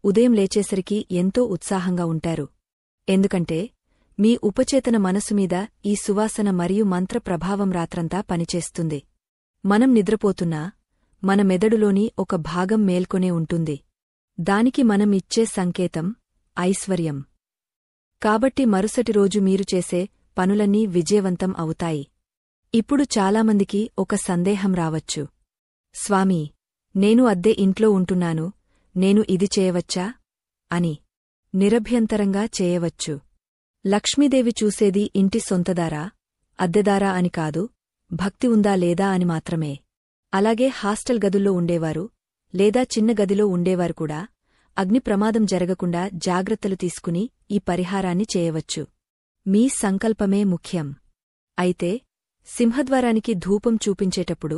ఉదయం లేచేసరికి ఎంతో ఉత్సాహంగా ఉంటారు. ఎందుకంటే మీ ఉపచేతన మనసుమీద ఈ సువాసన మరియు మంత్ర ప్రభావం రాత్రంతా పనిచేస్తుంది. మనం నిద్రపోతున్నా మన మెదడులోని ఒక భాగం మేల్కొనే ఉంటుంది. దానికి మనం ఇచ్చే సంకేతం ఐశ్వర్యం. కాబట్టి మరుసటి రోజు మీరు చేసే పనులన్నీ విజయవంతం అవుతాయి. ఇప్పుడు చాలామందికి ఒక సందేహం రావచ్చు. స్వామీ, నేను అద్దె ఇంట్లో ఉంటున్నాను, నేను ఇది చేయవచ్చా అని. నిరభ్యంతరంగా చేయవచ్చు. లక్ష్మీదేవి చూసేది ఇంటి సొంతదారా, అద్దెదారా అని కాదు, భక్తి ఉందా లేదా అని మాత్రమే. అలాగే హాస్టల్ గదుల్లో ఉండేవారు లేదా చిన్న గదిలో ఉండేవారు కూడా అగ్ని ప్రమాదం జరగకుండా జాగ్రత్తలు తీసుకుని ఈ పరిహారాన్ని చేయవచ్చు. మీ సంకల్పమే ముఖ్యం. అయితే సింహద్వారానికి ధూపం చూపించేటప్పుడు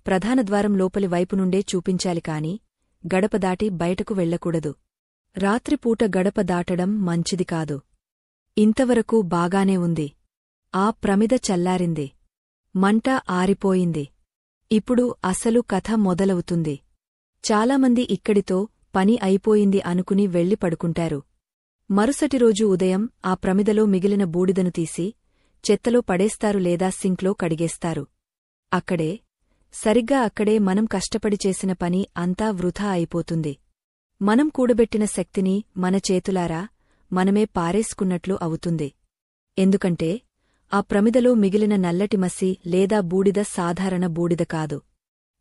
ప్రధానద్వారం లోపలి వైపు నుండే చూపించాలి కాని గడప దాటి బయటకు వెళ్లకూడదు. రాత్రిపూట గడప దాటడం మంచిది కాదు. ఇంతవరకు బాగానే ఉంది. ఆ ప్రమిద చల్లారింది. మంట ఆరిపోయింది. ఇప్పుడు అసలు కథ మొదలవుతుంది. చాలామంది ఇక్కడితో పని అయిపోయింది అనుకుని వెళ్లి పడుకుంటారు. మరుసటి రోజు ఉదయం ఆ ప్రమిదలో మిగిలిన బూడిదను తీసి చెత్తలో పడేస్తారు లేదా సింక్లో కడిగేస్తారు. అక్కడే, సరిగ్గా అక్కడే మనం కష్టపడి చేసిన పని అంతా వృథా అయిపోతుంది. మనం కూడబెట్టిన శక్తిని మన చేతులారా మనమే పారేసుకున్నట్లు అవుతుంది. ఎందుకంటే ఆ ప్రమిదలో మిగిలిన నల్లటి మసి లేదా బూడిద సాధారణ బూడిద కాదు.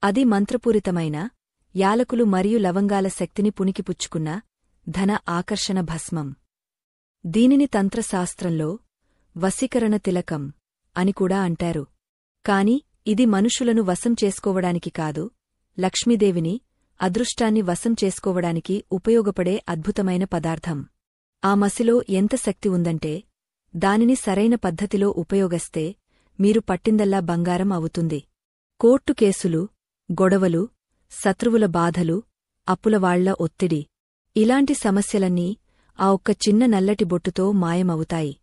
అది మంత్రపూరితమైన యాలకులు మరియు లవంగాల శక్తిని పుణికిపుచ్చుకున్న ధన ఆకర్షణ భస్మం. దీనిని తంత్రశాస్త్రంలో వశీకరణ తిలకం అని కూడా అంటారు. కాని ఇది మనుషులను వశం చేసుకోవడానికి కాదు, లక్ష్మీదేవిని, అదృష్టాన్ని వశం చేసుకోవడానికి ఉపయోగపడే అద్భుతమైన పదార్థం. ఆ మసిలో ఎంత శక్తి ఉందంటే దానిని సరైన పద్ధతిలో ఉపయోగస్తే మీరు పట్టిందల్లా బంగారం అవుతుంది. కోర్టు కేసులు, గొడవలు, శత్రువుల బాధలు, అప్పులవాళ్ల ఒత్తిడి, ఇలాంటి సమస్యలన్నీ ఆ ఒక్క చిన్న నల్లటి బొట్టుతో మాయమవుతాయి.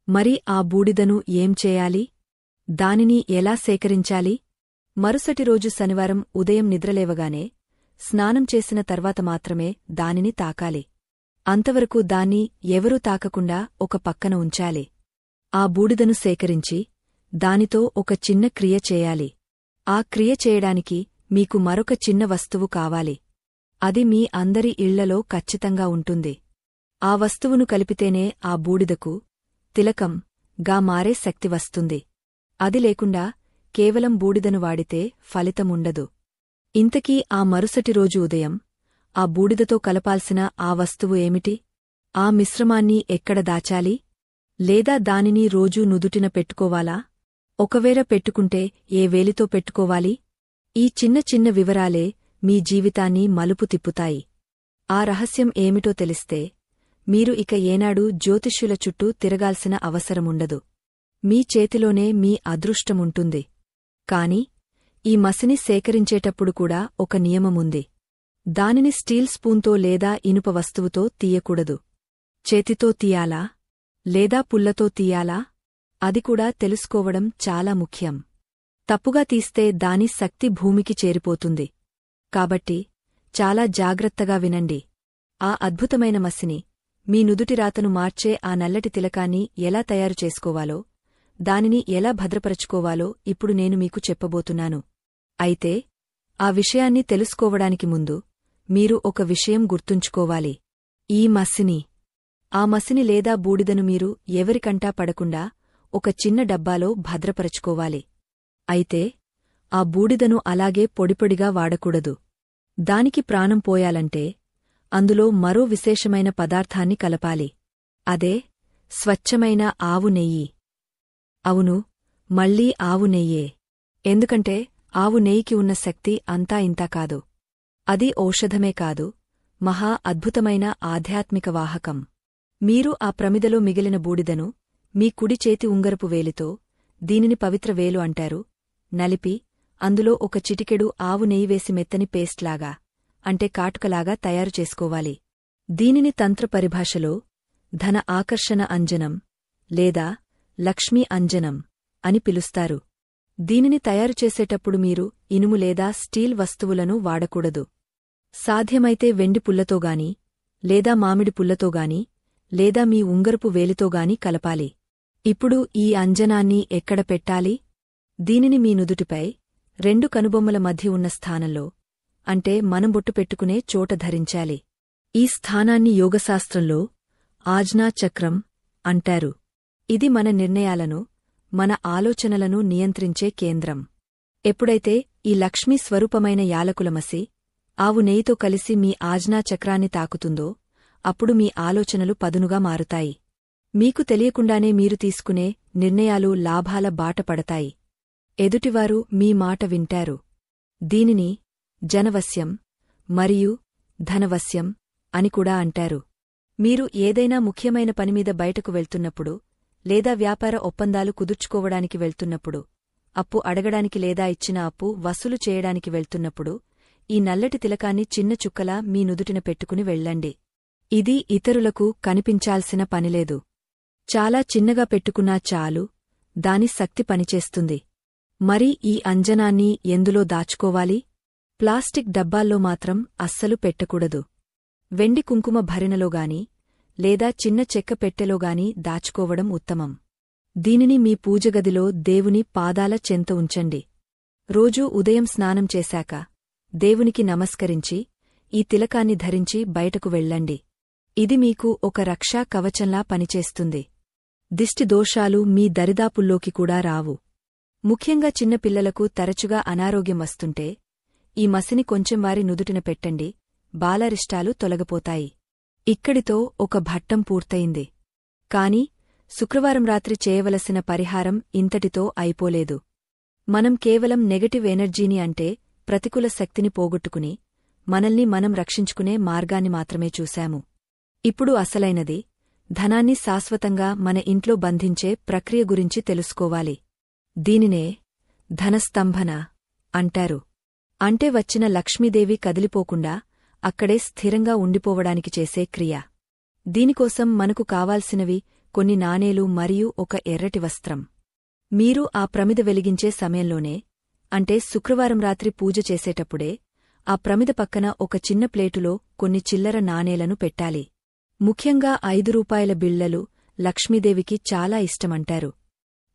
మరి ఆ బూడిదను ఏం చేయాలి? దానిని ఎలా సేకరించాలి? మరుసటి రోజు శనివారం ఉదయం నిద్రలేవగానే స్నానం చేసిన తర్వాత మాత్రమే దానిని తాకాలి. అంతవరకు దాన్ని ఎవరూ తాకకుండా ఒక పక్కన ఉంచాలి. ఆ బూడిదను సేకరించి దానితో ఒక చిన్న క్రియ చేయాలి. ఆ క్రియ చేయడానికి మీకు మరొక చిన్న వస్తువు కావాలి. అది మీ అందరి ఇళ్లలో ఖచ్చితంగా ఉంటుంది. ఆ వస్తువును కలిపితేనే ఆ బూడిదకు తిలకం గా మారే శక్తి వస్తుంది. అది లేకుండా కేవలం బూడిదను వాడితే ఫలితముండదు. ఇంతకీ ఆ మరుసటి రోజు ఉదయం ఆ బూడిదతో కలపాల్సిన ఆ వస్తువు ఏమిటి? ఆ మిశ్రమాన్ని ఎక్కడ దాచాలి? లేదా దానిని రోజూ నుదుటిన పెట్టుకోవాలా? ఒకవేళ పెట్టుకుంటే ఏ వేలితో పెట్టుకోవాలి? ఈ చిన్న చిన్న వివరాలే మీ జీవితాన్ని మలుపు తిప్పుతాయి. ఆ రహస్యం ఏమిటో తెలిస్తే మీరు ఇక ఏనాడూ జ్యోతిష్యుల చుట్టూ తిరగాల్సిన అవసరముండదు. మీ చేతిలోనే మీ అదృష్టముంటుంది. కాని ఈ మసిని సేకరించేటప్పుడు కూడా ఒక నియమముంది. దానిని స్టీల్ స్పూన్తో లేదా ఇనుప వస్తువుతో తీయకూడదు. చేతితో తీయాలా? లేదా పుల్లతో తీయాలా? అది కూడా తెలుసుకోవడం చాలా ముఖ్యం. తప్పుగా తీస్తే దాని శక్తి భూమికి చేరిపోతుంది. కాబట్టి చాలా జాగ్రత్తగా వినండి. ఆ అద్భుతమైన మసిని, మీ నుదుటి రాతను మార్చే ఆ నల్లటి తిలకాన్ని ఎలా తయారు చేసుకోవాలో, దానిని ఎలా భద్రపరచుకోవాలో ఇప్పుడు నేను మీకు చెప్పబోతున్నాను. అయితే ఆ విషయాన్ని తెలుసుకోవడానికి ముందు మీరు ఒక విషయం గుర్తుంచుకోవాలి. ఆ మసిని లేదా బూడిదను మీరు ఎవరికంటా పడకుండా ఒక చిన్న డబ్బాలో భద్రపరచుకోవాలి. అయితే ఆ బూడిదను అలాగే పొడిపొడిగా వాడకూడదు. దానికి ప్రాణం పోయాలంటే అందులో మరో విశేషమైన పదార్థాన్ని కలపాలి. అదే స్వచ్ఛమైన ఆవు నెయ్యి. అవును, మళ్ళీ ఆవు నెయ్యే. ఎందుకంటే ఆవు నెయ్యికి ఉన్న శక్తి అంతా ఇంతా కాదు. అది ఔషధమే కాదు, మహా అద్భుతమైన ఆధ్యాత్మిక వాహకం. మీరు ఆ ప్రమిదలో మిగిలిన బూడిదను మీ కుడి చేతి ఉంగరపు వేలితో, దీనిని పవిత్ర వేలు అంటారు, నలిపి అందులో ఒక చిటికెడు ఆవు నెయ్యి వేసి మెత్తని పేస్ట్లాగా, అంటే కాటుకలాగా తయారు చేసుకోవాలి. దీనిని తంత్ర పరిభాషలో ధన ఆకర్షణ అంజనం లేదా లక్ష్మీ అంజనం అని పిలుస్తారు. దీనిని తయారు చేసేటప్పుడు మీరు ఇనుము లేదా స్టీల్ వస్తువులను వాడకూడదు. సాధ్యమైతే వెండి పుల్లతోగాని, లేదా మామిడి పుల్లతోగాని, లేదా మీ ఉంగరపు వేలితోగాని కలపాలి. ఇప్పుడు ఈ అంజనాన్ని ఎక్కడ పెట్టాలి? దీనిని మీ నుదుటిపై 2 కనుబొమ్మల మధ్య ఉన్న స్థానంలో, అంటే మనం బొట్టు పెట్టుకునే చోట ధరించాలి. ఈ స్థానాన్ని యోగశాస్త్రంలో ఆజ్ఞా చక్రం అంటారు. ఇది మన నిర్ణయాలను, మన ఆలోచనలను నియంత్రించే కేంద్రం. ఎప్పుడైతే ఈ లక్ష్మీ స్వరూపమైన యాలకుల మసి ఆవు నెయ్యితో కలిసి మీ ఆజ్ఞా చక్రాన్ని తాకుతుందో అప్పుడు మీ ఆలోచనలు పదునుగా మారుతాయి. మీకు తెలియకుండానే మీరు తీసుకునే నిర్ణయాలు లాభాల బాట పడతాయి. ఎదుటివారు మీ మాట వింటారు. దీనిని జనవశ్యం మరియు ధనవశ్యం అని కూడా అంటారు. మీరు ఏదైనా ముఖ్యమైన పనిమీద బయటకు వెళ్తున్నప్పుడు, లేదా వ్యాపార ఒప్పందాలు కుదుర్చుకోవడానికి వెళ్తున్నప్పుడు, అప్పు అడగడానికి లేదా ఇచ్చిన అప్పు వసూలు చేయడానికి వెళ్తున్నప్పుడు ఈ నల్లటి తిలకాన్ని చిన్న చుక్కలా మీ నుదుటిన పెట్టుకుని వెళ్ళండి. ఇది ఇతరులకు కనిపించాల్సిన పనిలేదు. చాలా చిన్నగా పెట్టుకున్నా చాలు, దాని శక్తి పనిచేస్తుంది. మరి ఈ అంజనాన్ని ఎందులో దాచుకోవాలి? ప్లాస్టిక్ డబ్బాల్లో మాత్రం అస్సలు పెట్టకూడదు. వెండి కుంకుమ భరిణలోగాని లేదా చిన్న చెక్క పెట్టెలోగాని దాచుకోవడం ఉత్తమం. దీనిని మీ పూజగదిలో దేవుని పాదాల చెంత ఉంచండి. రోజూ ఉదయం స్నానం చేశాక దేవునికి నమస్కరించి ఈ తిలకాన్ని ధరించి బయటకు వెళ్ళండి. ఇది మీకు ఒక రక్షా కవచంలా పనిచేస్తుంది. దిష్టి దోషాలు మీ దరిదాపుల్లోకి కూడా రావు. ముఖ్యంగా చిన్న పిల్లలకు తరచుగా అనారోగ్యం వస్తుంటే ఈ మసిని కొంచెం వారి నుదుటిన పెట్టండి, బాలారిష్టాలు తొలగిపోతాయి. ఇక్కడితో ఒక భట్టం పూర్తయింది. కాని శుక్రవారం రాత్రి చేయవలసిన పరిహారం ఇంతటితో అయిపోలేదు. మనం కేవలం నెగటివ్ ఎనర్జీని అంటే ప్రతికూల శక్తిని పోగొట్టుకుని మనల్ని మనం రక్షించుకునే మార్గాన్ని మాత్రమే చూశాము. ఇప్పుడు అసలైనది ధనాన్ని శాశ్వతంగా మన ఇంట్లో బంధించే ప్రక్రియ గురించి తెలుసుకోవాలి. దీనినే ధనస్తంభన అంటారు. అంటే వచ్చిన లక్ష్మీదేవి కదిలిపోకుండా అక్కడే స్థిరంగా ఉండిపోవడానికి చేసే క్రియ. దీనికోసం మనకు కావాల్సినవి కొన్ని నాణేలు మరియు ఒక ఎర్రటి వస్త్రం. మీరు ఆ ప్రమిద వెలిగించే సమయంలోనే, అంటే శుక్రవారం రాత్రి పూజ చేసేటప్పుడే, ఆ ప్రమిద పక్కన ఒక చిన్న ప్లేటులో కొన్ని చిల్లర నాణేలను పెట్టాలి. ముఖ్యంగా 5 రూపాయల బిళ్లలు లక్ష్మీదేవికి చాలా ఇష్టమంటారు.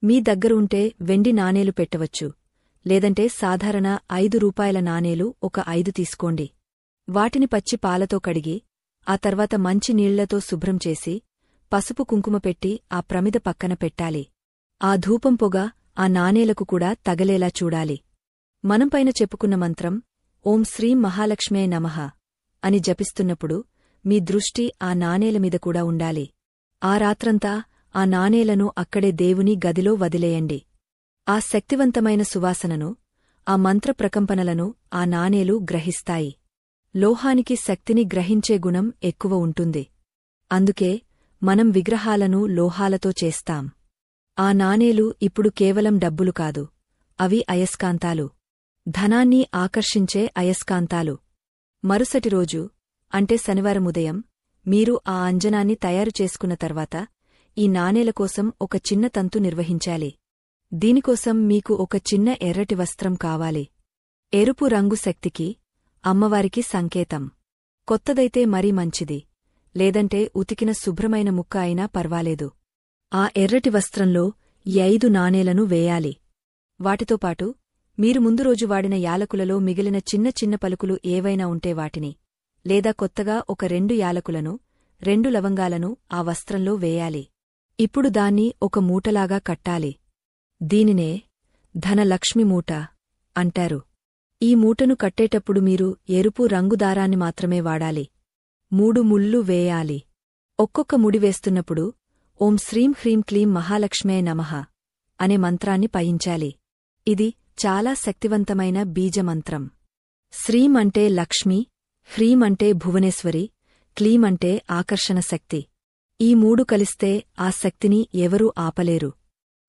మీ దగ్గరుంటే వెండి నాణేలు పెట్టవచ్చు, లేదంటే సాధారణ 5 రూపాయల నాణేలు ఒక 5 తీసుకోండి. వాటిని పచ్చి పాలతో కడిగి ఆ తర్వాత మంచి నీళ్లతో శుభ్రం చేసి పసుపు కుంకుమ పెట్టి ఆ ప్రమిద పక్కన పెట్టాలి. ఆ ధూపం పొగ ఆ నాణేలకు కూడా తగలేలా చూడాలి. మనం పైన చెప్పుకున్న మంత్రం ఓం శ్రీం మహాలక్ష్మే నమః అని జపిస్తున్నప్పుడు మీ దృష్టి ఆ నాణేలమీద కూడా ఉండాలి. ఆ రాత్రంతా ఆ నాణేలను అక్కడే దేవుని గదిలో వదిలేయండి. ఆ శక్తివంతమైన సువాసనను, ఆ మంత్ర ప్రకంపనలను ఆ నాణేలు గ్రహిస్తాయి. లోహానికి శక్తిని గ్రహించే గుణం ఎక్కువ ఉంటుంది. అందుకే మనం విగ్రహాలను లోహాలతో చేస్తాం. ఆ నాణేలు ఇప్పుడు కేవలం డబ్బులు కాదు, అవి అయస్కాంతాలు. ధనాన్ని ఆకర్షించే అయస్కాంతాలు. మరుసటి రోజు, అంటే శనివారం ఉదయం, మీరు ఆ అంజనాన్ని తయారు చేసుకున్న తర్వాత ఈ నాణేల కోసం ఒక చిన్న తంతు నిర్వహించాలి. దీనికోసం మీకు ఒక చిన్న ఎర్రటి వస్త్రం కావాలి. ఎరుపు రంగు శక్తికి, అమ్మవారికి సంకేతం. కొత్తదైతే మరీ మంచిది, లేదంటే ఉతికిన శుభ్రమైన ముక్క అయినా పర్వాలేదు. ఆ ఎర్రటి వస్త్రంలో ఈ 5 నాణేలను వేయాలి. వాటితోపాటు మీరు ముందు రోజు వాడిన యాలకులలో మిగిలిన చిన్న చిన్న పలుకులు ఏవైనా ఉంటే వాటిని, లేదా కొత్తగా ఒక 2 యాలకులను, 2 లవంగాలను ఆ వస్త్రంలో వేయాలి. ఇప్పుడు దాన్ని ఒక మూటలాగా కట్టాలి. దీనినే ధనలక్ష్మి మూట అంటారు. ఈ మూటను కట్టేటప్పుడు మీరు ఎరుపు రంగు దారాన్ని మాత్రమే వాడాలి. 3 ముళ్ళు వేయాలి. ఒక్కొక్క ముడి వేస్తున్నప్పుడు ఓం శ్రీం హ్రీం క్లీం మహాలక్ష్మే నమః అనే మంత్రాన్ని పయించాలి. ఇది చాలా శక్తివంతమైన బీజమంత్రం. శ్రీం అంటే లక్ష్మి, హ్రీం అంటే భువనేశ్వరి, క్లీం అంటే ఆకర్షణ శక్తి. ఈ 3 కలిస్తే ఆ శక్తిని ఎవరూ ఆపలేరు.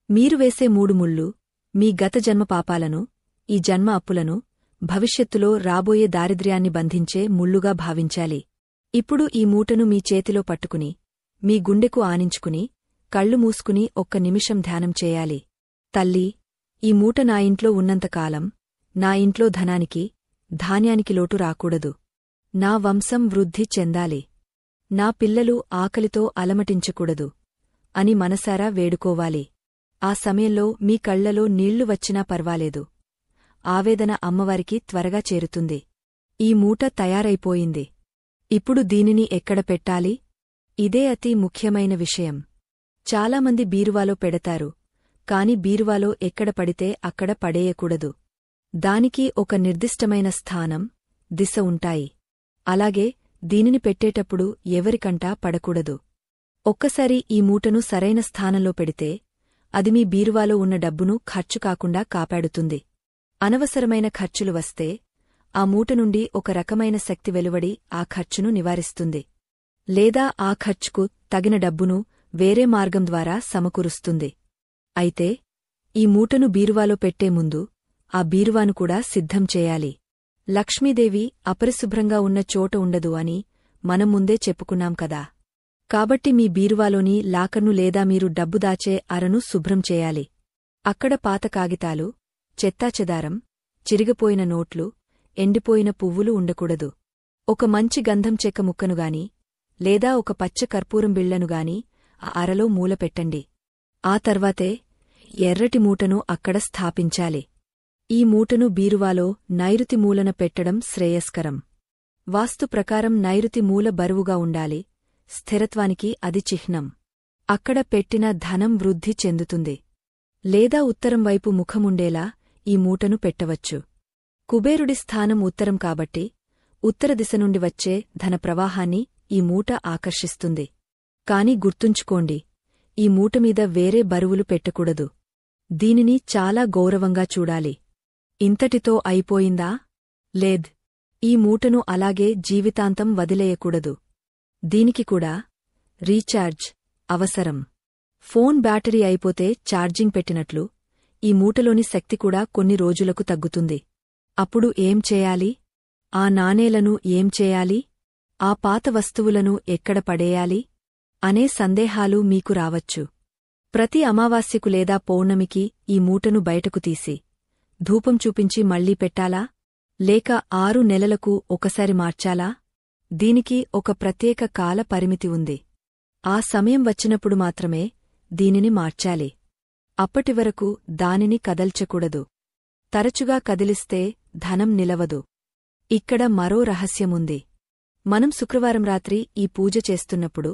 మీరు వేసే 3 ముళ్ళు మీ గత జన్మ పాపాలను, ఈ జన్మ అప్పులను, భవిష్యత్తులో రాబోయే దారిద్ర్యాన్ని బంధించే ముళ్ళుగా భావించాలి. ఇప్పుడు ఈ మూటను మీ చేతిలో పట్టుకుని, మీ గుండెకు ఆనించుకుని, కళ్ళు మూసుకుని ఒక్క నిమిషం ధ్యానం చేయాలి. తల్లీ, ఈ మూట నా ఇంట్లో ఉన్నంతకాలం నా ఇంట్లో ధనానికి, ధాన్యానికి లోటు రాకూడదు. నా వంశం వృద్ధి చెందాలి. నా పిల్లలు ఆకలితో అలమటించకూడదు అని మనసారా వేడుకోవాలి. ఆ సమయంలో మీ కళ్లలో నీళ్లు వచ్చినా పర్వాలేదు. ఆవేదన అమ్మవారికి త్వరగా చేరుతుంది. ఈ మూట తయారైపోయింది. ఇప్పుడు దీనిని ఎక్కడ పెట్టాలి? ఇదే అతి ముఖ్యమైన విషయం. చాలామంది బీరువాలో పెడతారు, కాని బీరువాలో ఎక్కడ పడితే అక్కడ పడేయకూడదు. దానికి ఒక నిర్దిష్టమైన స్థానం, దిశ ఉంటాయి. అలాగే దీనిని పెట్టేటప్పుడు ఎవరికంటా పడకూడదు. ఒక్కసారి ఈ మూటను సరైన స్థానంలో పెడితే అది మీ బీరువాలో ఉన్న డబ్బును ఖర్చు కాకుండా కాపాడుతుంది. అనవసరమైన ఖర్చులు వస్తే ఆ మూట నుండి ఒక రకమైన శక్తి వెలువడి ఆ ఖర్చును నివారిస్తుంది. లేదా ఆ ఖర్చుకు తగిన డబ్బును వేరే మార్గం ద్వారా సమకూరుస్తుంది. అయితే ఈ మూటను బీరువాలో పెట్టే ముందు ఆ బీరువాను కూడా సిద్ధం చేయాలి. లక్ష్మీదేవి అపరిశుభ్రంగా ఉన్న చోట ఉండదు అని మనం ముందే చెప్పుకున్నాం కదా. కాబట్టి మీ బీరువాలోని లాకర్ను లేదా మీరు డబ్బు దాచే అరను శుభ్రం చేయాలి. అక్కడ పాత కాగితాలు, చెత్తాచెదారం, చిరిగిపోయిన నోట్లు, ఎండిపోయిన పువ్వులు ఉండకూడదు. ఒక మంచి గంధం చెక్క ముక్కనుగాని, లేదా ఒక పచ్చ కర్పూరం బిళ్లనుగాని ఆ అరలో మూలపెట్టండి. ఆ తర్వాతే ఎర్రటి మూటను అక్కడ స్థాపించాలి. ఈ మూటను బీరువాలో నైరుతి మూలన పెట్టడం శ్రేయస్కరం. వాస్తు ప్రకారం నైరుతి మూల బరువుగా ఉండాలి, స్థిరత్వానికి అది చిహ్నం. అక్కడ పెట్టిన ధనం వృద్ధి చెందుతుంది. లేదా ఉత్తరం వైపు ముఖముండేలా ఈ మూటను పెట్టవచ్చు. కుబేరుడి స్థానం ఉత్తరం కాబట్టి ఉత్తర దిశ నుండి వచ్చే ధన ప్రవాహాన్ని ఈ మూట ఆకర్షిస్తుంది. కాని గుర్తుంచుకోండి, ఈ మూటమీద వేరే బరువులు పెట్టకూడదు. దీనిని చాలా గౌరవంగా చూడాలి. ఇంతటితో అయిపోయిందా? లేద్. ఈ మూటను అలాగే జీవితాంతం వదిలేయకూడదు. దీనికి కూడా రీఛార్జ్ అవసరం. ఫోన్ బ్యాటరీ అయిపోతే ఛార్జింగ్ పెట్టినట్లు ఈ మూటలోని శక్తి కూడా కొన్ని రోజులకు తగ్గుతుంది. అప్పుడు ఏం చేయాలి? ఆ నాణేలను ఏం చేయాలి? ఆ పాత వస్తువులను ఎక్కడ పడేయాలి? అనే సందేహాలు మీకు రావచ్చు. ప్రతి అమావాస్యకు లేదా పౌర్ణమికి ఈ మూటను బయటకు తీసి ధూపం చూపించి మళ్లీ పెట్టాలా? లేక 6 నెలలకు ఒకసారి మార్చాలా? దీనికి ఒక ప్రత్యేక కాల పరిమితి ఉంది. ఆ సమయం వచ్చినప్పుడు మాత్రమే దీనిని మార్చాలి. అప్పటివరకు దానిని కదల్చకూడదు. తరచుగా కదిలిస్తే ధనం నిలవదు. ఇక్కడ మరో రహస్యముంది. మనం శుక్రవారం రాత్రి ఈ పూజ చేస్తున్నప్పుడు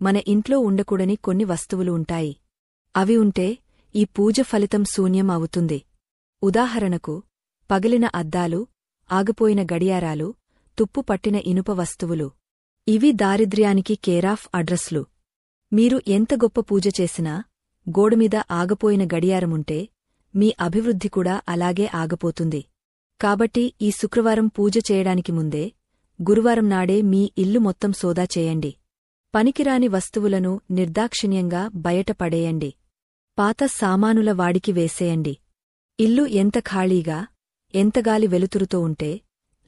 మన ఇంట్లో ఉండకూడని కొన్ని వస్తువులు ఉంటాయి. అవి ఉంటే ఈ పూజ ఫలితం శూన్యం అవుతుంది. ఉదాహరణకు పగిలిన అద్దాలు, ఆగిపోయిన గడియారాలు, తుప్పు పట్టిన ఇనుప వస్తువులు. ఇవి దారిద్ర్యానికి కేరాఫ్ అడ్రస్లు. మీరు ఎంత గొప్ప పూజ చేసినా గోడమీద ఆగపోయిన గడియారముంటే మీ అభివృద్ధి కూడా అలాగే ఆగపోతుంది. కాబట్టి ఈ శుక్రవారం పూజ చేయడానికి ముందే గురువారం నాడే మీ ఇల్లు మొత్తం సోదా చేయండి. పనికిరాని వస్తువులను నిర్దాక్షిణ్యంగా బయట పడేయండి. పాత సామానుల వాడికి వేసేయండి. ఇల్లు ఎంత ఖాళీగా, ఎంత గాలి వెలుతురుతో ఉంటే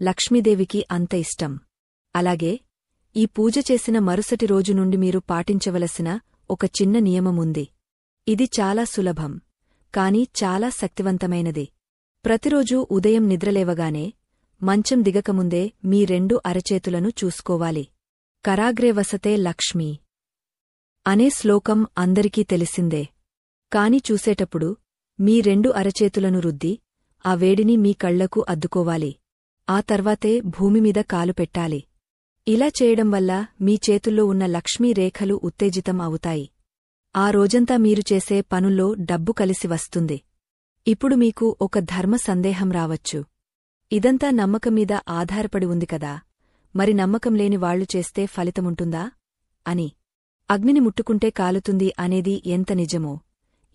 లక్ష్మీదేవికి అంత ఇష్టం. అలాగే ఈ పూజ చేసిన మరుసటి రోజు నుండి మీరు పాటించవలసిన ఒక చిన్న నియమముంది. ఇది చాలా సులభం, కాని చాలా శక్తివంతమైనది. ప్రతిరోజూ ఉదయం నిద్రలేవగానే మంచం దిగకముందే మీ 2 అరచేతులను చూసుకోవాలి. కరాగ్రే వసతే లక్ష్మీ అనే శ్లోకం అందరికీ తెలిసిందే. కాని చూసేటప్పుడు మీ 2 అరచేతులను రుద్ది ఆ వేడిని మీ కళ్లకు అద్దుకోవాలి. ఆ తర్వాతే భూమిమీద కాలు పెట్టాలి. ఇలా చేయడం వల్ల మీ చేతుల్లో ఉన్న లక్ష్మీ రేఖలు ఉత్తేజితం అవుతాయి. ఆ రోజంతా మీరు చేసే పనుల్లో డబ్బు కలిసి వస్తుంది. ఇప్పుడు మీకు ఒక ధర్మ సందేహం రావచ్చు. ఇదంతా నమ్మకం మీద ఆధారపడి ఉంది కదా, మరి నమ్మకం లేని వాళ్లు చేస్తే ఫలితముంటుందా అని. అగ్నిని ముట్టుకుంటే కాలుతుంది అనేది ఎంత నిజమో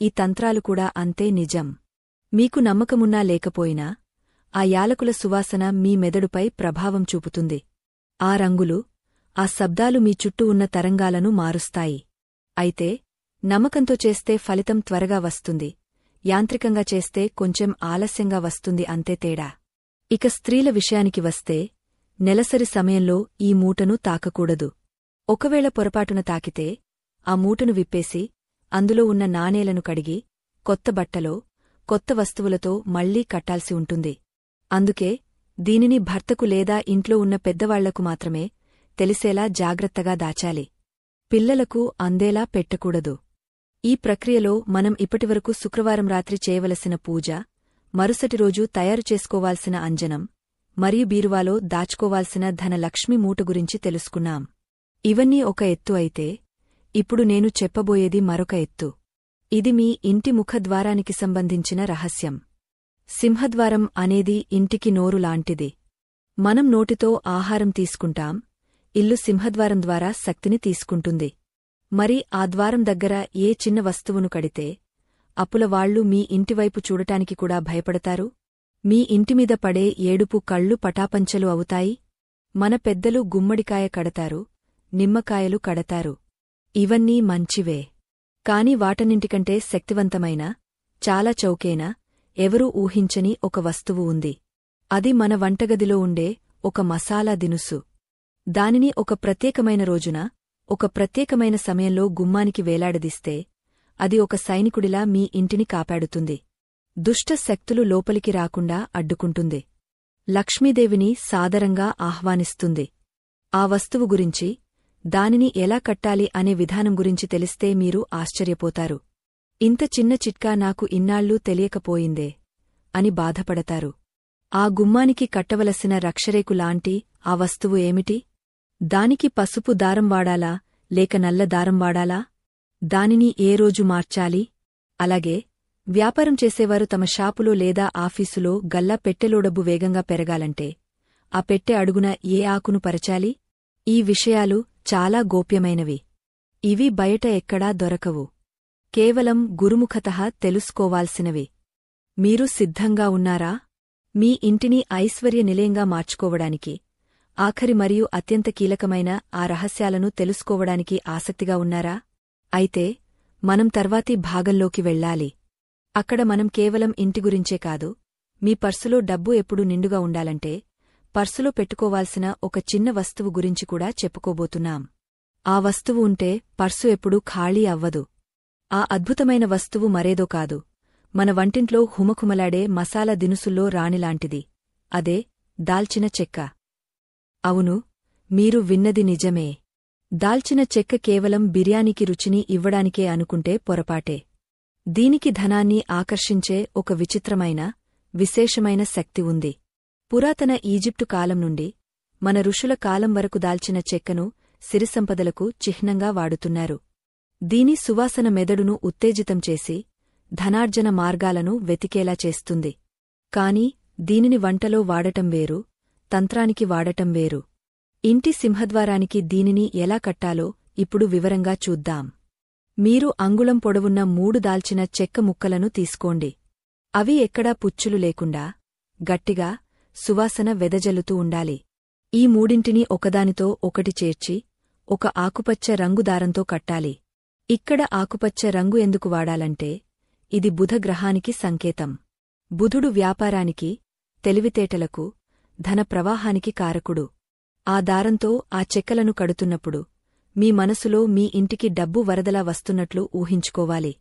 ఈ తంత్రాలు కూడా అంతే నిజం. మీకు నమ్మకమున్నా లేకపోయినా ఆ యాలకుల సువాసన మీ మెదడుపై ప్రభావం చూపుతుంది. ఆ రంగులు, ఆ శబ్దాలు మీ చుట్టూ ఉన్న తరంగాలను మారుస్తాయి. అయితే నమ్మకంతో చేస్తే ఫలితం త్వరగా వస్తుంది, యాంత్రికంగా చేస్తే కొంచెం ఆలస్యంగా వస్తుంది, అంతే తేడా. ఇక స్త్రీల విషయానికి వస్తే నెలసరి సమయంలో ఈ మూటను తాకకూడదు. ఒకవేళ పొరపాటున తాకితే ఆ మూటను విప్పేసి అందులో ఉన్న నాణేలను కడిగి కొత్త బట్టలో, కొత్త వస్తువులతో మళ్లీ కట్టాల్సి ఉంటుంది. అందుకే దీనిని భర్తకు లేదా ఇంట్లో ఉన్న పెద్దవాళ్లకు మాత్రమే తెలిసేలా జాగ్రత్తగా దాచాలి. పిల్లలకు అందేలా పెట్టకూడదు. ఈ ప్రక్రియలో మనం ఇప్పటివరకు శుక్రవారం రాత్రి చేయవలసిన పూజ, మరుసటి రోజు తయారు చేసుకోవాల్సిన అంజనం మరియు బీరువాలో దాచుకోవాల్సిన ధనలక్ష్మి మూట గురించి తెలుసుకున్నాం. ఇవన్నీ ఒక ఎత్తు అయితే ఇప్పుడు నేను చెప్పబోయేది మరొక ఎత్తు. ఇది మీ ఇంటి ముఖద్వారానికి సంబంధించిన రహస్యం. సింహద్వారం అనేది ఇంటికి నోరు లాంటిది. మనం నోటితో ఆహారం తీసుకుంటాం, ఇల్లు సింహద్వారం ద్వారా శక్తిని తీసుకుంటుంది. మరి ఆ ద్వారం దగ్గర ఏ చిన్న వస్తువును కడితే అప్పులవాళ్లు మీ ఇంటివైపు చూడటానికి కూడా భయపడతారు. మీ ఇంటిమీద పడే ఏడుపు కళ్ళు పటాపంచలు అవుతాయి. మన పెద్దలు గుమ్మడికాయ కడతారు, నిమ్మకాయలు కడతారు. ఇవన్నీ మంచివే. కాని వాటన్నింటికంటే శక్తివంతమైన, చాలా చౌకైన, ఎవరూ ఊహించని ఒక వస్తువు ఉంది. అది మన వంటగదిలో ఉండే ఒక మసాలా దినుసు. దానిని ఒక ప్రత్యేకమైన రోజున, ఒక ప్రత్యేకమైన సమయంలో గుమ్మానికి వేలాడదీస్తే అది ఒక సైనికుడిలా మీ ఇంటిని కాపాడుతుంది. దుష్ట శక్తులు లోపలికి రాకుండా అడ్డుకుంటుంది. లక్ష్మీదేవిని సాదరంగా ఆహ్వానిస్తుంది. ఆ వస్తువు గురించి, దానిని ఎలా కట్టాలి అనే విధానం గురించి తెలిస్తే మీరు ఆశ్చర్యపోతారు. ఇంత చిన్న చిట్కా నాకు ఇన్నాళ్ళూ తెలియకపోయిందే అని బాధపడతారు. ఆ గుమ్మానికి కట్టవలసిన రక్షరేకులాంటి ఆ వస్తువు ఏమిటి? దానికి పసుపు దారం వాడాలా లేక నల్ల దారం వాడాలా? దానిని ఏ రోజు మార్చాలి? అలాగే వ్యాపారం చేసేవారు తమ షాపులో లేదా ఆఫీసులో గల్లా పెట్టెలో డబ్బు వేగంగా పెరగాలంటే ఆ పెట్టె అడుగున ఏ ఆకును పరచాలి? ఈ విషయాలు చాలా గోప్యమైనవి. ఇవి బయట ఎక్కడా దొరకవు. కేవలం గురుముఖతః తెలుసుకోవాల్సినవి. మీరు సిద్ధంగా ఉన్నారా? మీ ఇంటిని ఐశ్వర్య నిలయంగా మార్చుకోవడానికి, ఆఖరి మరియు అత్యంత కీలకమైన ఆ రహస్యాలను తెలుసుకోవడానికి ఆసక్తిగా ఉన్నారా? అయితే మనం తర్వాతి భాగంలోకి వెళ్ళాలి. అక్కడ మనం కేవలం ఇంటి గురించే కాదు, మీ పర్సులో డబ్బు ఎప్పుడు నిండుగా ఉండాలంటే పర్సులో పెట్టుకోవాల్సిన ఒక చిన్న వస్తువు గురించి కూడా చెప్పుకోబోతున్నాం. ఆ వస్తువు ఉంటే పర్సు ఎప్పుడూ ఖాళీ అవ్వదు. ఆ అద్భుతమైన వస్తువు మరేదో కాదు, మన వంటింట్లో హుమఖుమలాడే మసాలా దినుసుల్లో రాణిలాంటిది. అదే దాల్చిన చెక్క. అవును, మీరు విన్నది నిజమే. దాల్చిన చెక్క కేవలం బిర్యానీకి రుచిని ఇవ్వడానికే అనుకుంటే పొరపాటే. దీనికి ధనాన్ని ఆకర్షించే ఒక విచిత్రమైన, విశేషమైన శక్తి ఉంది. పురాతన ఈజిప్టు కాలం నుండి మన ఋషుల కాలం వరకు దాల్చిన చెక్కను సిరిసంపదలకు చిహ్నంగా వాడుతున్నారు. దీని సువాసన మెదడును ఉత్తేజితం చేసి ధనార్జన మార్గాలను వెతికేలా చేస్తుంది. కాని దీనిని వంటలో వాడటం వేరు, తంత్రానికి వాడటం వేరు. ఇంటి సింహద్వారానికి దీనిని ఎలా కట్టాలో ఇప్పుడు వివరంగా చూద్దాం. మీరు అంగుళం పొడవున్న 3 దాల్చిన చెక్క ముక్కలను తీసుకోండి. అవి ఎక్కడా పుచ్చులు లేకుండా గట్టిగా సువాసన వెదజల్లుతూ ఉండాలి. ఈ మూడింటిని ఒకదానితో ఒకటి చేర్చి ఒక ఆకుపచ్చ రంగు దారంతో కట్టాలి. ఇక్కడ ఆకుపచ్చ రంగు ఎందుకు వాడాలంటే ఇది బుధగ్రహానికి సంకేతం. బుధుడు వ్యాపారానికి, తెలివితేటలకు, ధన ప్రవాహానికి కారకుడు. ఆ దారంతో ఆ చెక్కలను కడుతున్నప్పుడు మీ మనసులో మీ ఇంటికి డబ్బు వరదలా వస్తున్నట్లు ఊహించుకోవాలి.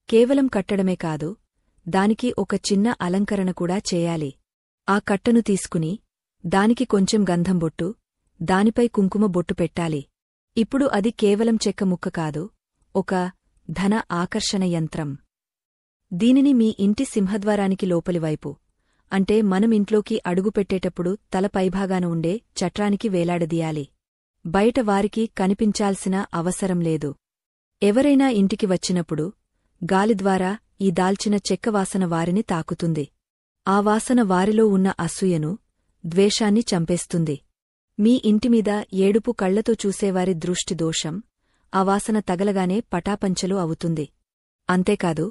కేవలం కట్టడమే కాదు, దానికి ఒక చిన్న అలంకరణ కూడా చేయాలి. ఆ కట్టను తీసుకుని దానికి కొంచెం గంధం బొట్టు, దానిపై కుంకుమ బొట్టు పెట్టాలి. ఇప్పుడు అది కేవలం చెక్క ముక్క కాదు, ఒక ధన ఆకర్షణ యంత్రం. దీనిని మీ ఇంటి సింహద్వారానికి లోపలివైపు, అంటే మనం ఇంట్లోకి అడుగుపెట్టేటప్పుడు తల పైభాగాన ఉండే చట్రానికి వేలాడదీయాలి. బయట వారికి కనిపించాల్సిన అవసరం లేదు. ఎవరైనా ఇంటికి వచ్చినప్పుడు గాలిద్వారా ఈ దాల్చిన చెక్క వాసన వారిని తాకుతుంది. ఆ వాసన వారిలో ఉన్న అసూయను, ద్వేషాన్ని చంపేస్తుంది. మీ ఇంటిమీద ఏడుపు కళ్లతో చూసేవారి దృష్టి దోషం ఆ వాసన తగలగానే పటాపంచలు అవుతుంది. అంతేకాదు,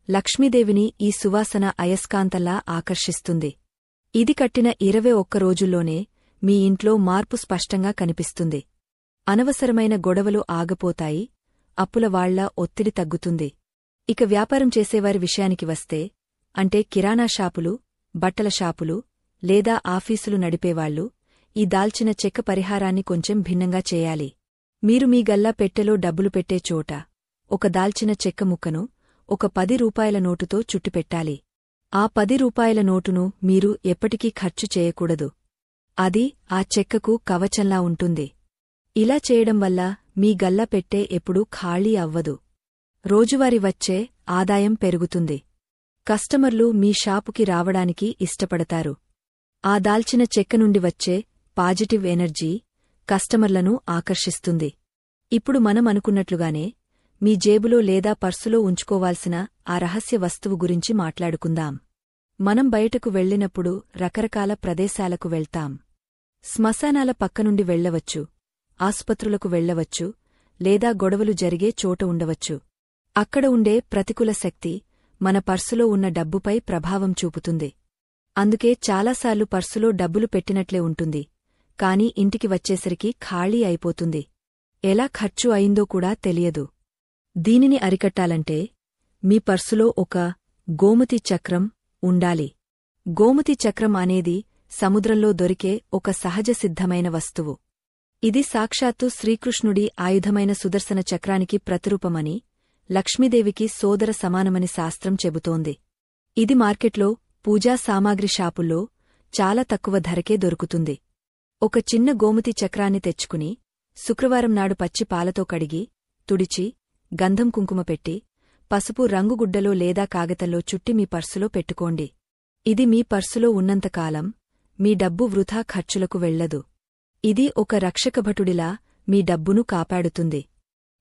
లక్ష్మీదేవిని ఈ సువాసన అయస్కాంతంలా ఆకర్షిస్తుంది. ఇది కట్టిన 21 రోజుల్లోనే మీ ఇంట్లో మార్పు స్పష్టంగా కనిపిస్తుంది. అనవసరమైన గొడవలు ఆగపోతాయి, అప్పుల వాళ్ల ఒత్తిడి తగ్గుతుంది. ఇక వ్యాపారం చేసేవారి విషయానికి వస్తే, అంటే కిరాణా షాపులు, బట్టల షాపులు లేదా ఆఫీసులు నడిపేవాళ్లు ఈ దాల్చిన చెక్క పరిహారాన్ని కొంచెం భిన్నంగా చేయాలి. మీరు మీ గల్లా పెట్టెలో డబ్బులు పెట్టే చోట ఒక దాల్చిన చెక్క ముక్కను ఒక 10 రూపాయల నోటుతో చుట్టిపెట్టాలి. ఆ 10 రూపాయల నోటును మీరు ఎప్పటికీ ఖర్చు చేయకూడదు. అది ఆ చెక్కకు కవచంలా ఉంటుంది. ఇలా చేయడం వల్ల మీ గల్లా పెట్టె ఎప్పుడూ ఖాళీ అవ్వదు. రోజువారీ వచ్చే ఆదాయం పెరుగుతుంది. కస్టమర్లు మీ షాపుకి రావడానికి ఇష్టపడతారు. ఆ దాల్చిన చెక్క నుండి వచ్చే పాజిటివ్ ఎనర్జీ కస్టమర్లను ఆకర్షిస్తుంది. ఇప్పుడు మనం అనుకున్నట్లుగానే మీ జేబులో లేదా పర్సులో ఉంచుకోవాల్సిన ఆ రహస్య వస్తువు గురించి మాట్లాడుకుందాం. మనం బయటకు వెళ్ళినప్పుడు రకరకాల ప్రదేశాలకు వెళ్తాం. శ్మశానాల పక్కనుండి వెళ్లవచ్చు, ఆసుపత్రులకు వెళ్లవచ్చు, లేదా గొడవలు జరిగే చోట ఉండవచ్చు. అక్కడ ఉండే ప్రతికూల శక్తి మన పర్సులో ఉన్న డబ్బుపై ప్రభావం చూపుతుంది. అందుకే చాలాసార్లు పర్సులో డబ్బులు పెట్టినట్లే ఉంటుంది, కాని ఇంటికి వచ్చేసరికి ఖాళీ అయిపోతుంది. ఎలా ఖర్చు అయిందో కూడా తెలియదు. దీనిని అరికట్టాలంటే మీ పర్సులో ఒక గోమతి చక్రం ఉండాలి. గోమతి చక్రం అనేది సముద్రంలో దొరికే ఒక సహజ సిద్ధమైన వస్తువు. ఇది సాక్షాత్తు శ్రీకృష్ణుడి ఆయుధమైన సుదర్శన చక్రానికి ప్రతిరూపమని, లక్ష్మీదేవికి సోదర సమానమని శాస్త్రం చెబుతోంది. ఇది మార్కెట్లో పూజా సామాగ్రి షాపుల్లో చాలా తక్కువ ధరకే దొరుకుతుంది. ఒక చిన్న గోమతి చక్రాన్ని తెచ్చుకుని శుక్రవారం నాడు పచ్చి పాలతో కడిగి, తుడిచి, గంధం కుంకుమ పెట్టి, పసుపు రంగుగుడ్డలో లేదా కాగితంలో చుట్టి మీ పర్సులో పెట్టుకోండి. ఇది మీ పర్సులో ఉన్నంతకాలం మీ డబ్బు వృథా ఖర్చులకు వెళ్లదు. ఇది ఒక రక్షకభటుడిలా మీ డబ్బును కాపాడుతుంది.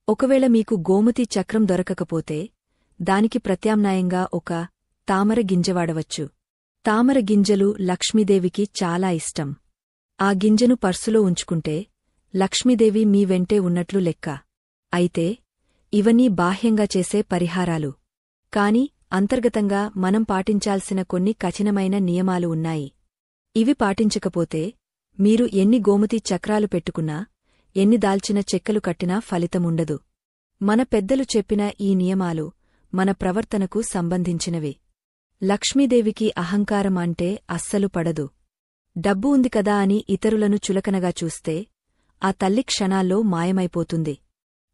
ఒకవేళ మీకు గోమతి చక్రం దొరకకపోతే దానికి ప్రత్యామ్నాయంగా ఒక తామర గింజ వాడవచ్చు. తామర గింజలు లక్ష్మీదేవికి చాలా ఇష్టం. ఆ గింజను పర్సులో ఉంచుకుంటే లక్ష్మీదేవి మీ వెంటే ఉన్నట్లు లెక్క. అయితే ఇవన్నీ బాహ్యంగా చేసే పరిహారాలు. కాని అంతర్గతంగా మనం పాటించాల్సిన కొన్ని కఠినమైన నియమాలు ఉన్నాయి. ఇవి పాటించకపోతే మీరు ఎన్ని గోమతి చక్రాలు పెట్టుకున్నా, ఎన్ని దాల్చిన చెక్కలు కట్టినా ఫలితముండదు. మన పెద్దలు చెప్పిన ఈ నియమాలు మన ప్రవర్తనకు సంబంధించినవి. లక్ష్మీదేవికి అహంకారం అంటే అస్సలు పడదు. డబ్బు ఉంది కదా అని ఇతరులను చులకనగా చూస్తే ఆ తల్లి క్షణాల్లో మాయమైపోతుంది.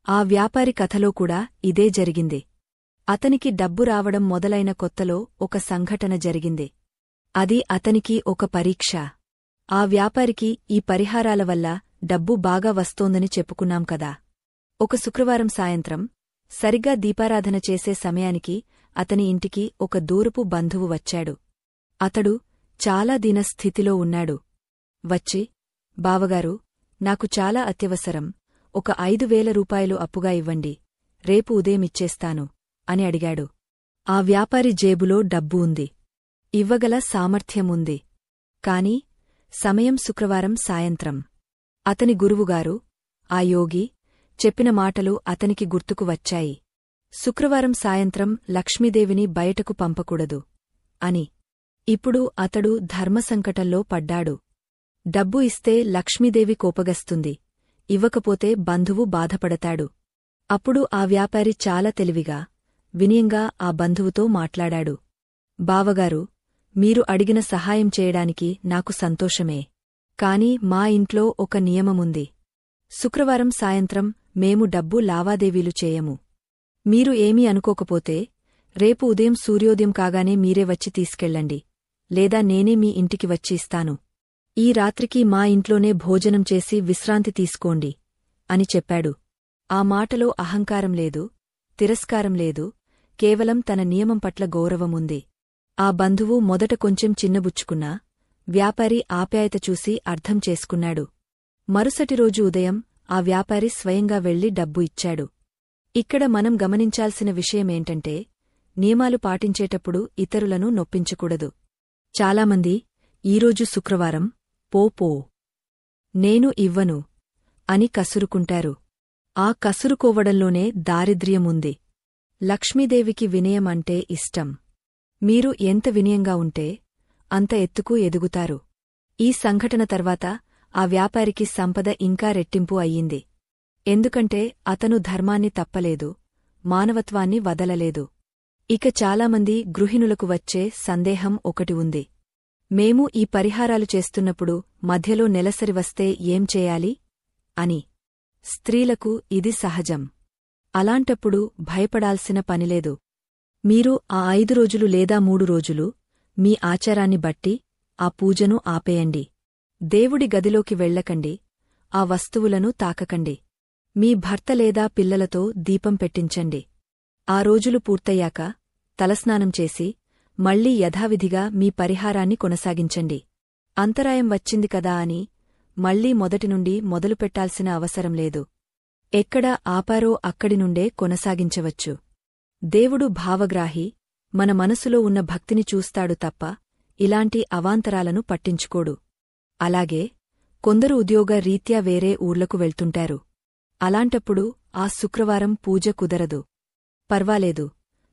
ఆ వ్యాపారి కథలో కూడా ఇదే జరిగింది. అతనికి డబ్బు రావడం మొదలైన కొత్తలో ఒక సంఘటన జరిగింది. అది అతనికి ఒక పరీక్ష. ఆ వ్యాపారికి ఈ పరిహారాల వల్ల డబ్బు బాగా వస్తోందని చెప్పుకున్నాం కదా. ఒక శుక్రవారం సాయంత్రం సరిగ్గా దీపారాధన చేసే సమయానికి అతని ఇంటికి ఒక దూరపు బంధువు వచ్చాడు. అతడు చాలా దీనస్థితిలో ఉన్నాడు. వచ్చి, బావగారు, నాకు చాలా అత్యవసరం, ఒక 5,000 రూపాయలు అప్పుగా ఇవ్వండి, రేపు ఉదయమిచ్చేస్తాను అని అడిగాడు. ఆ వ్యాపారి జేబులో డబ్బు ఉంది. ఇవ్వగల సామర్థ్యముంది. కాని సమయం శుక్రవారం సాయంత్రం. అతని గురువుగారు, ఆ యోగి, చెప్పిన మాటలు అతనికి గుర్తుకు వచ్చాయి. శుక్రవారం సాయంత్రం లక్ష్మీదేవిని బయటకు పంపకూడదు అని. ఇప్పుడు అతడు ధర్మసంకటంలో పడ్డాడు. డబ్బు ఇస్తే లక్ష్మీదేవి కోపగస్తుంది, ఇవ్వకపోతే బంధువు బాధపడతాడు. అప్పుడు ఆ వ్యాపారి చాలా తెలివిగా, వినయంగా ఆ బంధువుతో మాట్లాడాడు. బావగారు, మీరు అడిగిన సహాయం చేయడానికి నాకు సంతోషమే. కాని మా ఇంట్లో ఒక నియమముంది. శుక్రవారం సాయంత్రం మేము డబ్బు లావాదేవీలు చేయము. మీరు ఏమీ అనుకోకపోతే రేపు ఉదయం సూర్యోదయం కాగానే మీరే వచ్చి తీసుకెళ్ళండి, లేదా నేనే మీ ఇంటికి వచ్చి ఇస్తాను. ఈ రాత్రికి మా ఇంట్లోనే భోజనం చేసి విశ్రాంతి తీసుకోండి అని చెప్పాడు. ఆ మాటలో అహంకారం లేదు, తిరస్కారం లేదు, కేవలం తన నియమం పట్ల గౌరవముంది. ఆ బంధువు మొదట కొంచెం చిన్నబుచ్చుకున్నా వ్యాపారి ఆప్యాయత చూసి అర్థం చేసుకున్నాడు. మరుసటి రోజు ఉదయం ఆ వ్యాపారి స్వయంగా వెళ్లి డబ్బు ఇచ్చాడు. ఇక్కడ మనం గమనించాల్సిన విషయమేంటంటే, నియమాలు పాటించేటప్పుడు ఇతరులను నొప్పించకూడదు. చాలామంది ఈరోజు శుక్రవారం, పో నేను ఇవ్వను అని కసురుకుంటారు. ఆ కసురుకోవడంలోనే దారిద్ర్యముంది. లక్ష్మీదేవికి వినయం అంటే ఇష్టం. మీరు ఎంత వినయంగా ఉంటే అంత ఎత్తుకు ఎదుగుతారు. ఈ సంఘటన తర్వాత ఆ వ్యాపారికి సంపద ఇంకా రెట్టింపు అయ్యింది. ఎందుకంటే అతను ధర్మాన్ని తప్పలేదు, మానవత్వాన్ని వదలలేదు. ఇక చాలామంది గృహిణులకు వచ్చే సందేహం ఒకటి ఉంది. మేము ఈ పరిహారాలు చేస్తున్నప్పుడు మధ్యలో నెలసరి వస్తే ఏం చేయాలి అని. స్త్రీలకు ఇది సహజం. అలాంటప్పుడు భయపడాల్సిన పనిలేదు. మీరు ఆ 5 రోజులు లేదా 3 రోజులు మీ ఆచారాన్ని బట్టి ఆ పూజను ఆపేయండి. దేవుడి గదిలోకి వెళ్ళకండి, ఆ వస్తువులను తాకకండి. మీ భర్త లేదా పిల్లలతో దీపం పెట్టించండి. ఆ రోజులు పూర్తయ్యాక తలస్నానం చేసి మళ్లీ యథావిధిగా మీ పరిహారాన్ని కొనసాగించండి. అంతరాయం వచ్చింది కదా అని మళ్లీ మొదటినుండి మొదలుపెట్టాల్సిన అవసరం లేదు. ఎక్కడ ఆపారో అక్కడి నుండే కొనసాగించవచ్చు. దేవుడు భావగ్రాహి, మన మనసులో ఉన్న భక్తిని చూస్తాడు తప్ప ఇలాంటి అవాంతరాలను పట్టించుకోడు. అలాగే కొందరు ఉద్యోగ రీత్యా వేరే ఊర్లకు వెళ్తుంటారు. అలాంటప్పుడు ఆ శుక్రవారం పూజ కుదరదు. పర్వాలేదు,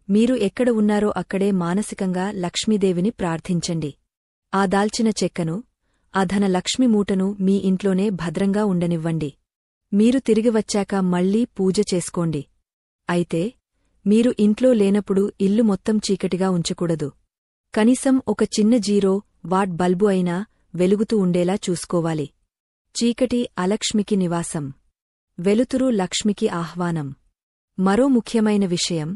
మీరు ఎక్కడ ఉన్నారో అక్కడే మానసికంగా లక్ష్మీదేవిని ప్రార్థించండి. ఆ దాల్చిన చెక్కను, ఆ ధన లక్ష్మి మూటను మీ ఇంట్లోనే భద్రంగా ఉండనివ్వండి. మీరు తిరిగి వచ్చాక మళ్లీ పూజ చేసుకోండి. అయితే మీరు ఇంట్లో లేనప్పుడు ఇల్లు మొత్తం చీకటిగా ఉంచకూడదు. కనీసం ఒక చిన్న 0 వాట్ బల్బు అయినా వెలుగుతూ ఉండేలా చూసుకోవాలి. చీకటి అలక్ష్మికి నివాసం, వెలుతురు లక్ష్మికి ఆహ్వానం. మరో ముఖ్యమైన విషయం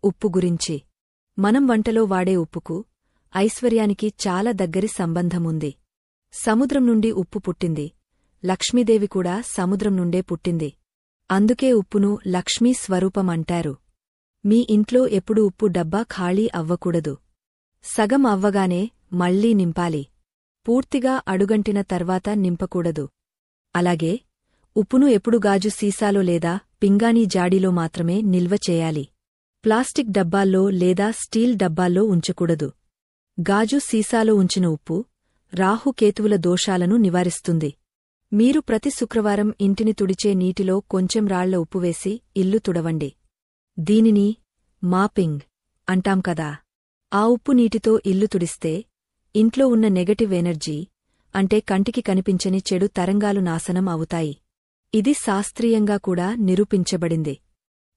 ఉప్పు గురించి. మనం వంటలో వాడే ఉప్పుకు ఐశ్వర్యానికి చాలా దగ్గరి సంబంధముంది. సముద్రం నుండి ఉప్పు పుట్టింది, లక్ష్మీదేవి కూడా సముద్రం నుండే పుట్టింది. అందుకే ఉప్పును లక్ష్మీ స్వరూపమంటారు. మీ ఇంట్లో ఎప్పుడు ఉప్పు డబ్బా ఖాళీ అవ్వకూడదు. సగం అవ్వగానే మళ్లీ నింపాలి. పూర్తిగా అడుగంటిన తర్వాత నింపకూడదు. అలాగే ఉప్పును ఎప్పుడు గాజు సీసాలో లేదా పింగాణీ జాడీలో మాత్రమే నిల్వ చేయాలి. ప్లాస్టిక్ డబ్బాల్లో లేదా స్టీల్ డబ్బాల్లో ఉంచకూడదు. గాజు సీసాలో ఉంచిన ఉప్పు రాహుకేతువుల దోషాలను నివారిస్తుంది. మీరు ప్రతి శుక్రవారం ఇంటిని తుడిచే నీటిలో కొంచెం రాళ్ల ఉప్పు వేసి ఇల్లు తుడవండి. దీనిని మాపింగ్ అంటాం కదా. ఆ ఉప్పు నీటితో ఇల్లు తుడిస్తే ఇంట్లో ఉన్న నెగటివ్ ఎనర్జీ అంటే కంటికి కనిపించని చెడు తరంగాలు నాశనం అవుతాయి. ఇది శాస్త్రీయంగా కూడా నిరూపించబడింది.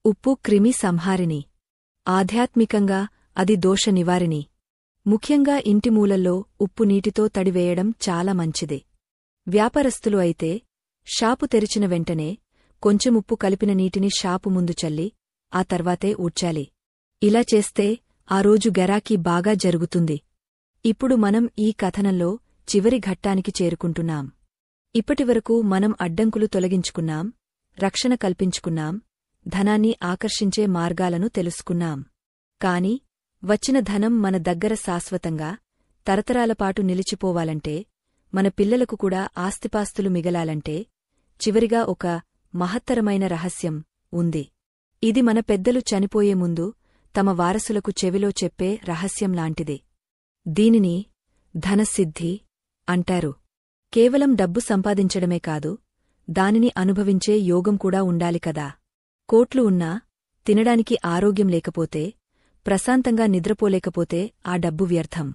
ఉప్పు క్రిమి సంహారిణి. ఆధ్యాత్మికంగా అది దోష నివారిణి. ముఖ్యంగా ఇంటి మూలల్లో ఉప్పు నీటితో తడివేయడం చాలా మంచిది. వ్యాపారస్తులు అయితే షాపు తెరిచిన వెంటనే కొంచెం ఉప్పు కలిపిన నీటిని షాపు ముందు చల్లి ఆ తర్వాతే ఊడ్చాలి. ఇలా చేస్తే ఆ రోజు గిరాకీ బాగా జరుగుతుంది. ఇప్పుడు మనం ఈ కథనంలో చివరి ఘట్టానికి చేరుకుంటున్నాం. ఇప్పటివరకు మనం అడ్డంకులు తొలగించుకున్నాం, రక్షణ కల్పించుకున్నాం, ధనాన్ని ఆకర్షించే మార్గాలను తెలుసుకున్నాం. కాని వచ్చిన ధనం మన దగ్గర శాశ్వతంగా తరతరాలపాటు నిలిచిపోవాలంటే, మన పిల్లలకు కూడా ఆస్తిపాస్తులు మిగలాలంటే చివరిగా ఒక మహత్తరమైన రహస్యం ఉంది. ఇది మన పెద్దలు చనిపోయే ముందు తమ వారసులకు చెవిలో చెప్పే రహస్యంలాంటిది. దీనిని ధనసిద్ధి అంటారు. కేవలం డబ్బు సంపాదించడమే కాదు, దానిని అనుభవించే యోగం కూడా ఉండాలి కదా. కోట్లు ఉన్నా తినడానికి ఆరోగ్యం లేకపోతే, ప్రశాంతంగా నిద్రపోలేకపోతే ఆ డబ్బు వ్యర్థం.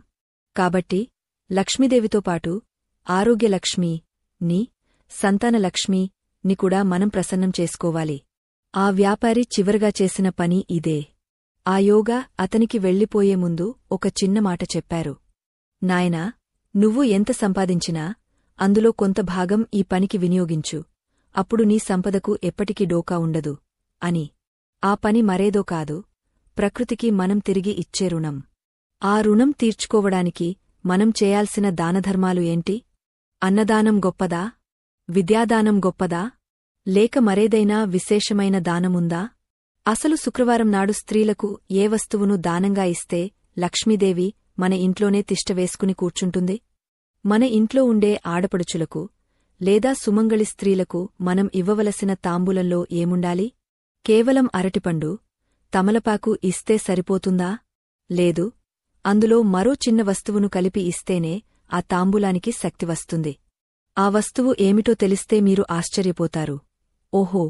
కాబట్టి లక్ష్మీదేవితో పాటు ఆరోగ్యలక్ష్మి ని సంతానలక్ష్మి ని కూడా మనం ప్రసన్నం చేసుకోవాలి. ఆ వ్యాపారి చివరగా చేసిన పని ఇదే. ఆ యోగా అతనికి వెళ్ళిపోయే ముందు ఒక చిన్న మాట చెప్పారు. నాయనా, నువ్వు ఎంత సంపాదించినా అందులో కొంత భాగం ఈ పనికి వినియోగించు, అప్పుడు నీ సంపదకు ఎప్పటికీ డోకా ఉండదు అని. ఆ పని మరేదో కాదు, ప్రకృతికి మనం తిరిగి ఇచ్చే రుణం. ఆ రుణం తీర్చుకోవడానికి మనం చేయాల్సిన దానధర్మాలు ఏంటి? అన్నదానం గొప్పదా? విద్యాదానం గొప్పదా? లేక మరేదైనా విశేషమైన దానముందా? అసలు శుక్రవారం నాడు స్త్రీలకు ఏ వస్తువును దానంగా ఇస్తే లక్ష్మీదేవి మన ఇంట్లోనే తిష్టవేసుకుని కూర్చుంటుంది? మన ఇంట్లో ఉండే ఆడపడుచులకు లేదా సుమంగళి స్త్రీలకు మనం ఇవ్వవలసిన తాంబూలంలో ఏముండాలి? కేవలం అరటిపండు, తమలపాకు ఇస్తే సరిపోతుందా? లేదు, అందులో మరో చిన్న వస్తువును కలిపి ఇస్తేనే ఆ తాంబూలానికి శక్తి వస్తుంది. ఆ వస్తువు ఏమిటో తెలిస్తే మీరు ఆశ్చర్యపోతారు. ఓహో,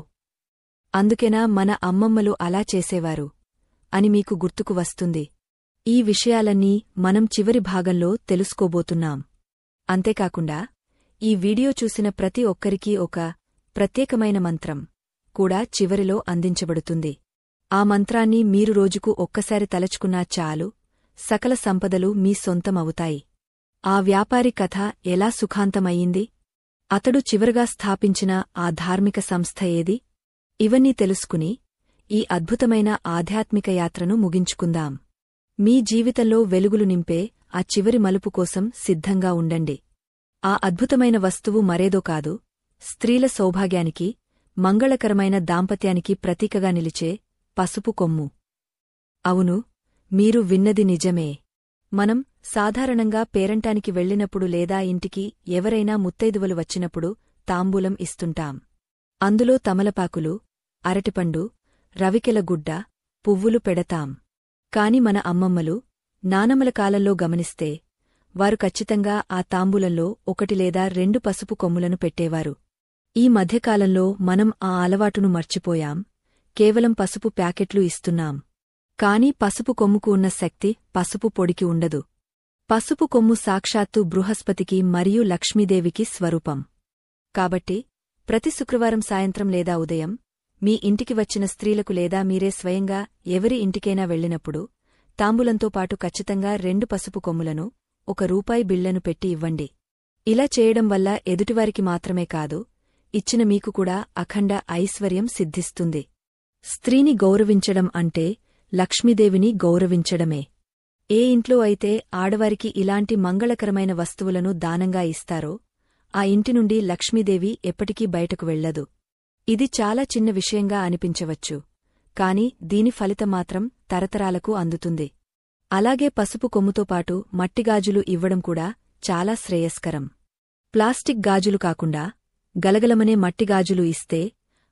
అందుకేనా మన అమ్మమ్మలు అలా చేసేవారు అని మీకు గుర్తుకు వస్తుంది. ఈ విషయాలన్నీ మనం చివరి భాగంలో తెలుసుకోబోతున్నాం. అంతేకాకుండా ఈ వీడియో చూసిన ప్రతి ఒక్కరికీ ఒక ప్రత్యేకమైన మంత్రం కూడా చివరిలో అందించబడుతుంది. ఆ మంత్రాన్ని మీరు రోజుకు ఒక్కసారి తలచుకున్నా చాలు, సకల సంపదలు మీ సొంతం అవుతాయి. ఆ వ్యాపారి కథ ఎలా సుఖాంతమయ్యింది? అతడు చివరగా స్థాపించిన ఆ ధార్మిక సంస్థ ఏది? ఇవన్నీ తెలుసుకుని ఈ అద్భుతమైన ఆధ్యాత్మిక యాత్రను ముగించుకుందాం. మీ జీవితంలో వెలుగులు నింపే ఆ చివరి మలుపు కోసం సిద్ధంగా ఉండండి. ఆ అద్భుతమైన వస్తువు మరేదో కాదు, స్త్రీల సౌభాగ్యానికి, మంగళకరమైన దాంపత్యానికి ప్రతీకగా నిలిచే పసుపు కొమ్ము. అవును, మీరు విన్నది నిజమే. మనం సాధారణంగా పేరంటానికి వెళ్ళినప్పుడు లేదా ఇంటికి ఎవరైనా ముత్తైదువలు వచ్చినప్పుడు తాంబూలం ఇస్తుంటాం. అందులో తమలపాకులు, అరటిపండు, రవికెల గుడ్డ, పువ్వులు పెడతాం. కాని మన అమ్మమ్మలు, నానమ్మల కాలంలో గమనిస్తే వారు ఖచ్చితంగా ఆ తాంబూలంలో 1 లేదా 2 పసుపు కొమ్ములను పెట్టేవారు. ఈ మధ్యకాలంలో మనం ఆ అలవాటును మర్చిపోయాం, కేవలం పసుపు ప్యాకెట్లు ఇస్తున్నాం. కాని పసుపు కొమ్ముకు ఉన్న శక్తి పసుపు పొడికి ఉండదు. పసుపు కొమ్ము సాక్షాత్తు బృహస్పతికి మరియు లక్ష్మీదేవికి స్వరూపం. కాబట్టి ప్రతి శుక్రవారం సాయంత్రం లేదా ఉదయం మీ ఇంటికి వచ్చిన స్త్రీలకు లేదా మీరే స్వయంగా ఎవరి ఇంటికైనా వెళ్ళినప్పుడు తాంబూలంతో పాటు ఖచ్చితంగా 2 పసుపు కొమ్ములను, 1 రూపాయి బిళ్లను పెట్టి ఇవ్వండి. ఇలా చేయడం వల్ల ఎదుటివారికి మాత్రమే కాదు, ఇచ్చిన మీకు కూడా అఖండ ఐశ్వర్యం సిద్ధిస్తుంది. స్త్రీని గౌరవించడం అంటే లక్ష్మీదేవిని గౌరవించడమే. ఏ ఇంట్లో అయితే ఆడవారికి ఇలాంటి మంగళకరమైన వస్తువులను దానంగా ఇస్తారో ఆ ఇంటి నుండి లక్ష్మీదేవి ఎప్పటికీ బయటకు వెళ్లదు. ఇది చాలా చిన్న విషయంగా అనిపించవచ్చు, కాని దీని ఫలితం మాత్రం తరతరాలకు అందుతుంది. అలాగే పసుపు కొమ్ముతో పాటు మట్టిగాజులు ఇవ్వడం కూడా చాలా శ్రేయస్కరం. ప్లాస్టిక్ గాజులు కాకుండా గలగలమనే మట్టిగాజులు ఇస్తే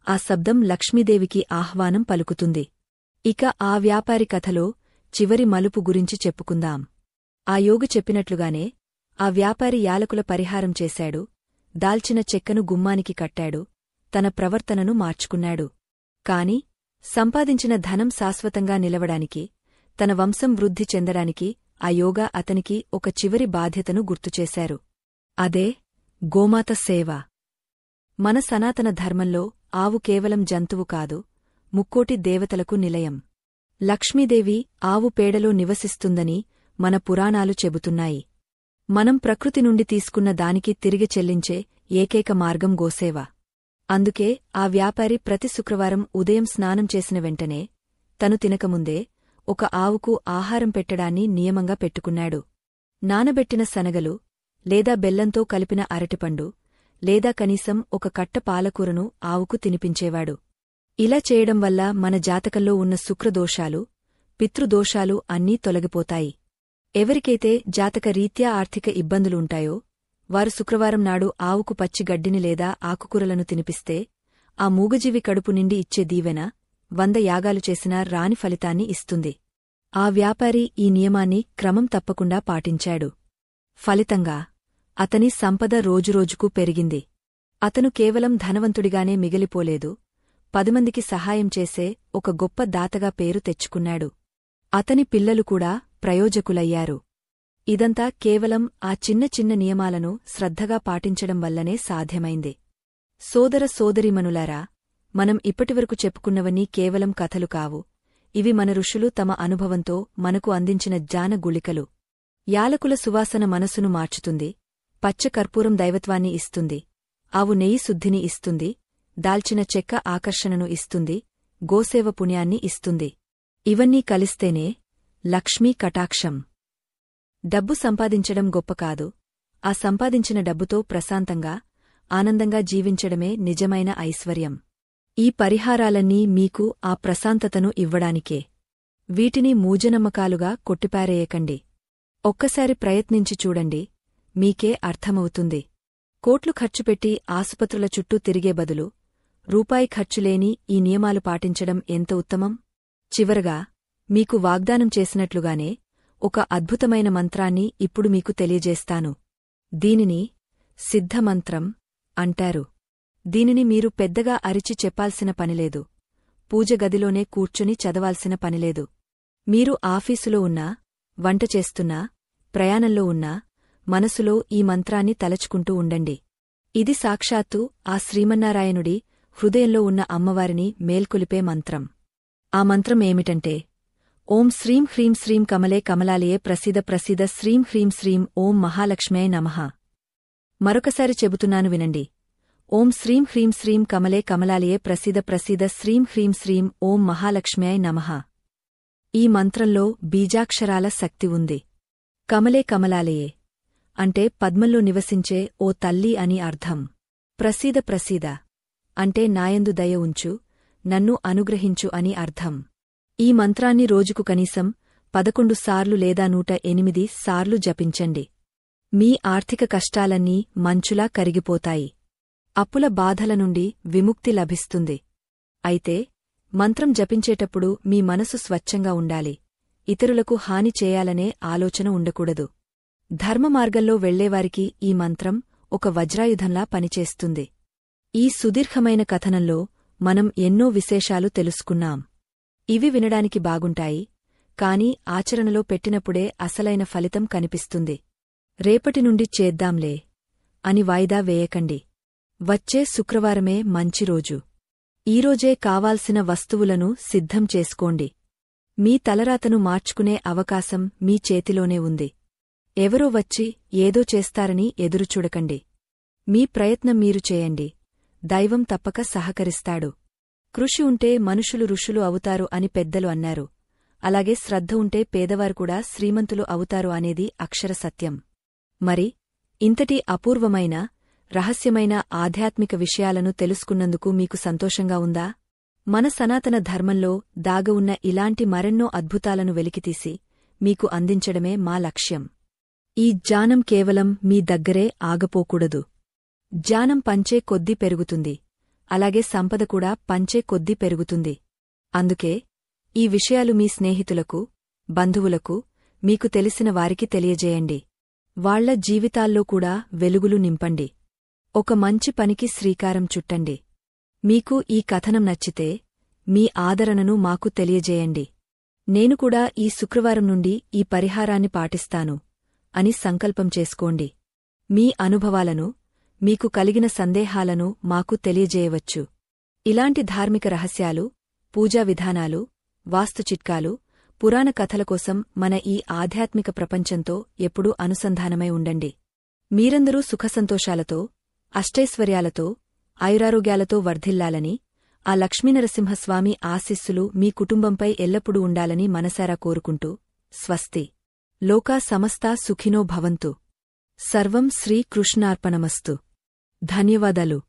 ఆ శబ్దం లక్ష్మీదేవికి ఆహ్వానం పలుకుతుంది. ఇక ఆ వ్యాపారి కథలో చివరి మలుపు గురించి చెప్పుకుందాం. ఆ యోగి చెప్పినట్లుగానే ఆ వ్యాపారి యాలకుల పరిహారం చేశాడు, దాల్చిన చెక్కను గుమ్మానికి కట్టాడు, తన ప్రవర్తనను మార్చుకున్నాడు. కాని సంపాదించిన ధనం శాశ్వతంగా నిలవడానికి, తన వంశం వృద్ధి చెందడానికి ఆ యోగా అతనికి ఒక చివరి బాధ్యతను గుర్తుచేశారు. అదే గోమాత సేవ. మన సనాతన ధర్మంలో ఆవు కేవలం జంతువు కాదు, ముక్కోటి దేవతలకు నిలయం. లక్ష్మీదేవి ఆవు పేడలో నివసిస్తుందని మన పురాణాలు చెబుతున్నాయి. మనం ప్రకృతి నుండి తీసుకున్న దానికి తిరిగి చెల్లించే ఏకైక మార్గం గోసేవ. అందుకే ఆ వ్యాపారి ప్రతి శుక్రవారం ఉదయం స్నానం చేసిన వెంటనే, తను తినకముందే ఒక ఆవుకు ఆహారం పెట్టడాన్ని నియమంగా పెట్టుకున్నాడు. నానబెట్టిన శనగలు, లేదా బెల్లంతో కలిపిన అరటిపండు, లేదా కనీసం ఒక కట్ట పాలకూరను ఆవుకు తినిపించేవాడు. ఇలా చేయడం వల్ల మన జాతకంలో ఉన్న శుక్రదోషాలు, పితృదోషాలు అన్నీ తొలగిపోతాయి. ఎవరికైతే జాతక రీత్యా ఆర్థిక ఇబ్బందులుంటాయో వారు శుక్రవారం నాడు ఆవుకు పచ్చి గడ్డిని లేదా ఆకుకూరలను తినిపిస్తే ఆ మూగజీవి కడుపు నిండి ఇచ్చే దీవెన 100 యాగాలు చేసినా రాని ఫలితాన్ని ఇస్తుంది. ఆ వ్యాపారి ఈ నియమాన్ని క్రమం తప్పకుండా పాటించాడు. ఫలితంగా అతని సంపద రోజురోజుకూ పెరిగింది. అతను కేవలం ధనవంతుడిగానే మిగిలిపోలేదు, 10 మందికి సహాయం చేసే ఒక గొప్ప దాతగా పేరు తెచ్చుకున్నాడు. అతని పిల్లలు కూడా ప్రయోజకులయ్యారు. ఇదంతా కేవలం ఆ చిన్న చిన్న నియమాలను శ్రద్ధగా పాటించడం వల్లనే సాధ్యమైంది. సోదర సోదరీమణులారా, మనం ఇప్పటివరకు చెప్పుకున్నవన్నీ కేవలం కథలు కావు, ఇవి మన ఋషులు తమ అనుభవంతో మనకు అందించిన జ్ఞాన గుళికలు. యాలకుల సువాసన మనసును మార్చుతుంది, పచ్చ కర్పూరం దైవత్వాన్ని ఇస్తుంది, ఆవు నెయ్యి శుద్ధిని ఇస్తుంది, దాల్చిన చెక్క ఆకర్షణను ఇస్తుంది, గోసేవ పుణ్యాన్ని ఇస్తుంది. ఇవన్నీ కలిస్తేనే లక్ష్మీ కటాక్షం. డబ్బు సంపాదించడం గొప్ప కాదు, ఆ సంపాదించిన డబ్బుతో ప్రశాంతంగా, ఆనందంగా జీవించడమే నిజమైన ఐశ్వర్యం. ఈ పరిహారాలన్నీ మీకు ఆ ప్రశాంతతను ఇవ్వడానికే. వీటిని మూజనమ్మకాలుగా కొట్టిపారేయకండి. ఒక్కసారి ప్రయత్నించి చూడండి, మీకే అర్థమవుతుంది. కోట్లు ఖర్చుపెట్టి ఆసుపత్రుల చుట్టూ తిరిగే బదులు రూపాయి ఖర్చులేని ఈ నియమాలు పాటించడం ఎంత ఉత్తమం. చివరగా మీకు వాగ్దానం చేసినట్లుగానే ఒక అద్భుతమైన మంత్రాన్ని ఇప్పుడు మీకు తెలియజేస్తాను. దీనిని సిద్ధమంత్రం అంటారు. దీనిని మీరు పెద్దగా అరిచి చెప్పాల్సిన పనిలేదు, పూజగదిలోనే కూర్చుని చదవాల్సిన పనిలేదు. మీరు ఆఫీసులో ఉన్నా, వంట చేస్తున్నా, ప్రయాణంలో ఉన్నా మనసులో ఈ మంత్రాన్ని తలచుకుంటూ ఉండండి. ఇది సాక్షాత్తు ఆ శ్రీమన్నారాయణుడి హృదయంలో ఉన్న అమ్మవారిని మేల్కొలిపే మంత్రం. ఆ మంత్రం ఏమిటంటే, ఓం శ్రీం హ్రీం శ్రీం కమలే కమలాలయే ప్రసీద ప్రసీద శ్రీం హ్రీం శ్రీం ఓం మహాలక్ష్మ్యై నమః. మరొకసారి చెబుతున్నాను వినండి. ఓం శ్రీం హ్రీం శ్రీం కమలే కమలాలయే ప్రసీద ప్రసీద శ్రీం హ్రీం శ్రీం ఓం మహాలక్ష్మ్యై నమః. ఈ మంత్రంలో బీజాక్షరాల శక్తి ఉంది. కమలే కమలాలయే అంటే పద్మంలో నివసించే ఓ తల్లి అని అర్థం. ప్రసీద ప్రసీద అంటే నాయందు దయ ఉంచు, నన్ను అనుగ్రహించు అని అర్థం. ఈ మంత్రాన్ని రోజుకు కనీసం 11 సార్లు లేదా 108 సార్లు జపించండి. మీ ఆర్థిక కష్టాలన్నీ మంచులా కరిగిపోతాయి. అప్పుల బాధల నుండి విముక్తి లభిస్తుంది. అయితే మంత్రం జపించేటప్పుడు మీ మనసు స్వచ్ఛంగా ఉండాలి, ఇతరులకు హాని చేయాలనే ఆలోచన ఉండకూడదు. ధర్మమార్గంలో వెళ్లేవారికి ఈ మంత్రం ఒక వజ్రాయుధంలా పనిచేస్తుంది. ఈ సుదీర్ఘమైన కథనంలో మనం ఎన్నో విశేషాలు తెలుసుకున్నాం. ఇవి వినడానికి బాగుంటాయి, కాని ఆచరణలో పెట్టినప్పుడే అసలైన ఫలితం కనిపిస్తుంది. రేపటి నుండి చేద్దాంలే అని వాయిదా వేయకండి. వచ్చే శుక్రవారమే మంచి రోజు. ఈరోజే కావాల్సిన వస్తువులను సిద్ధం చేసుకోండి. మీ తలరాతను మార్చుకునే అవకాశం మీ చేతిలోనే ఉంది. ఎవరో వచ్చి ఏదో చేస్తారని ఎదురుచూడకండి. మీ ప్రయత్నం మీరు చేయండి, దైవం తప్పక సహకరిస్తాడు. కృషి ఉంటే మనుషులు ఋషులు అవుతారు అని పెద్దలు అన్నారు. అలాగే శ్రద్ధ ఉంటే పేదవారు కూడా శ్రీమంతులు అవుతారు అనేది అక్షర సత్యం. మరి ఇంతటి అపూర్వమైన రహస్యమైన ఆధ్యాత్మిక విషయాలను తెలుసుకున్నందుకు మీకు సంతోషంగా ఉందా? మన సనాతన ధర్మంలో దాగవున్న ఇలాంటి మరెన్నో అద్భుతాలను వెలికితీసి మీకు అందించడమే మా లక్ష్యం. ఈ జ్ఞానం కేవలం మీ దగ్గరే ఆగపోకూడదు. జ్ఞానం పంచే కొద్దీ పెరుగుతుంది, అలాగే సంపద కూడా పంచే కొద్దీ పెరుగుతుంది. అందుకే ఈ విషయాలు మీ స్నేహితులకు, బంధువులకు, మీకు తెలిసిన వారికి తెలియజేయండి. వాళ్ల జీవితాల్లో కూడా వెలుగులు నింపండి. ఒక మంచి పనికి శ్రీకారం చుట్టండి. మీకు ఈ కథనం నచ్చితే మీ ఆదరణను మాకు తెలియజేయండి. నేను కూడా ఈ శుక్రవారం నుండి ఈ పరిహారాన్ని పాటిస్తాను అని సంకల్పం చేసుకోండి. మీ అనుభవాలను, మీకు కలిగిన సందేహాలను మాకు తెలియజేయవచ్చు. ఇలాంటి ధార్మిక రహస్యాలు, పూజా విధానాలు, వాస్తు చిట్కాలు, పురాణ కథల కోసం మన ఈ ఆధ్యాత్మిక ప్రపంచంతో ఎప్పుడూ అనుసంధానమై ఉండండి. మీరందరూ సుఖసంతోషాలతో, అష్టైశ్వర్యాలతో, ఆయురారోగ్యాలతో వర్ధిల్లాలని, ఆ లక్ష్మీనరసింహస్వామి ఆశీస్సులు మీ కుటుంబంపై ఎల్లప్పుడూ ఉండాలని మనసారా కోరుకుంటూ స్వస్తి. లోకా సమస్తా సుఖినో భవంతు. సర్వం శ్రీకృష్ణార్పణమస్తు. ధన్యవాదాలు.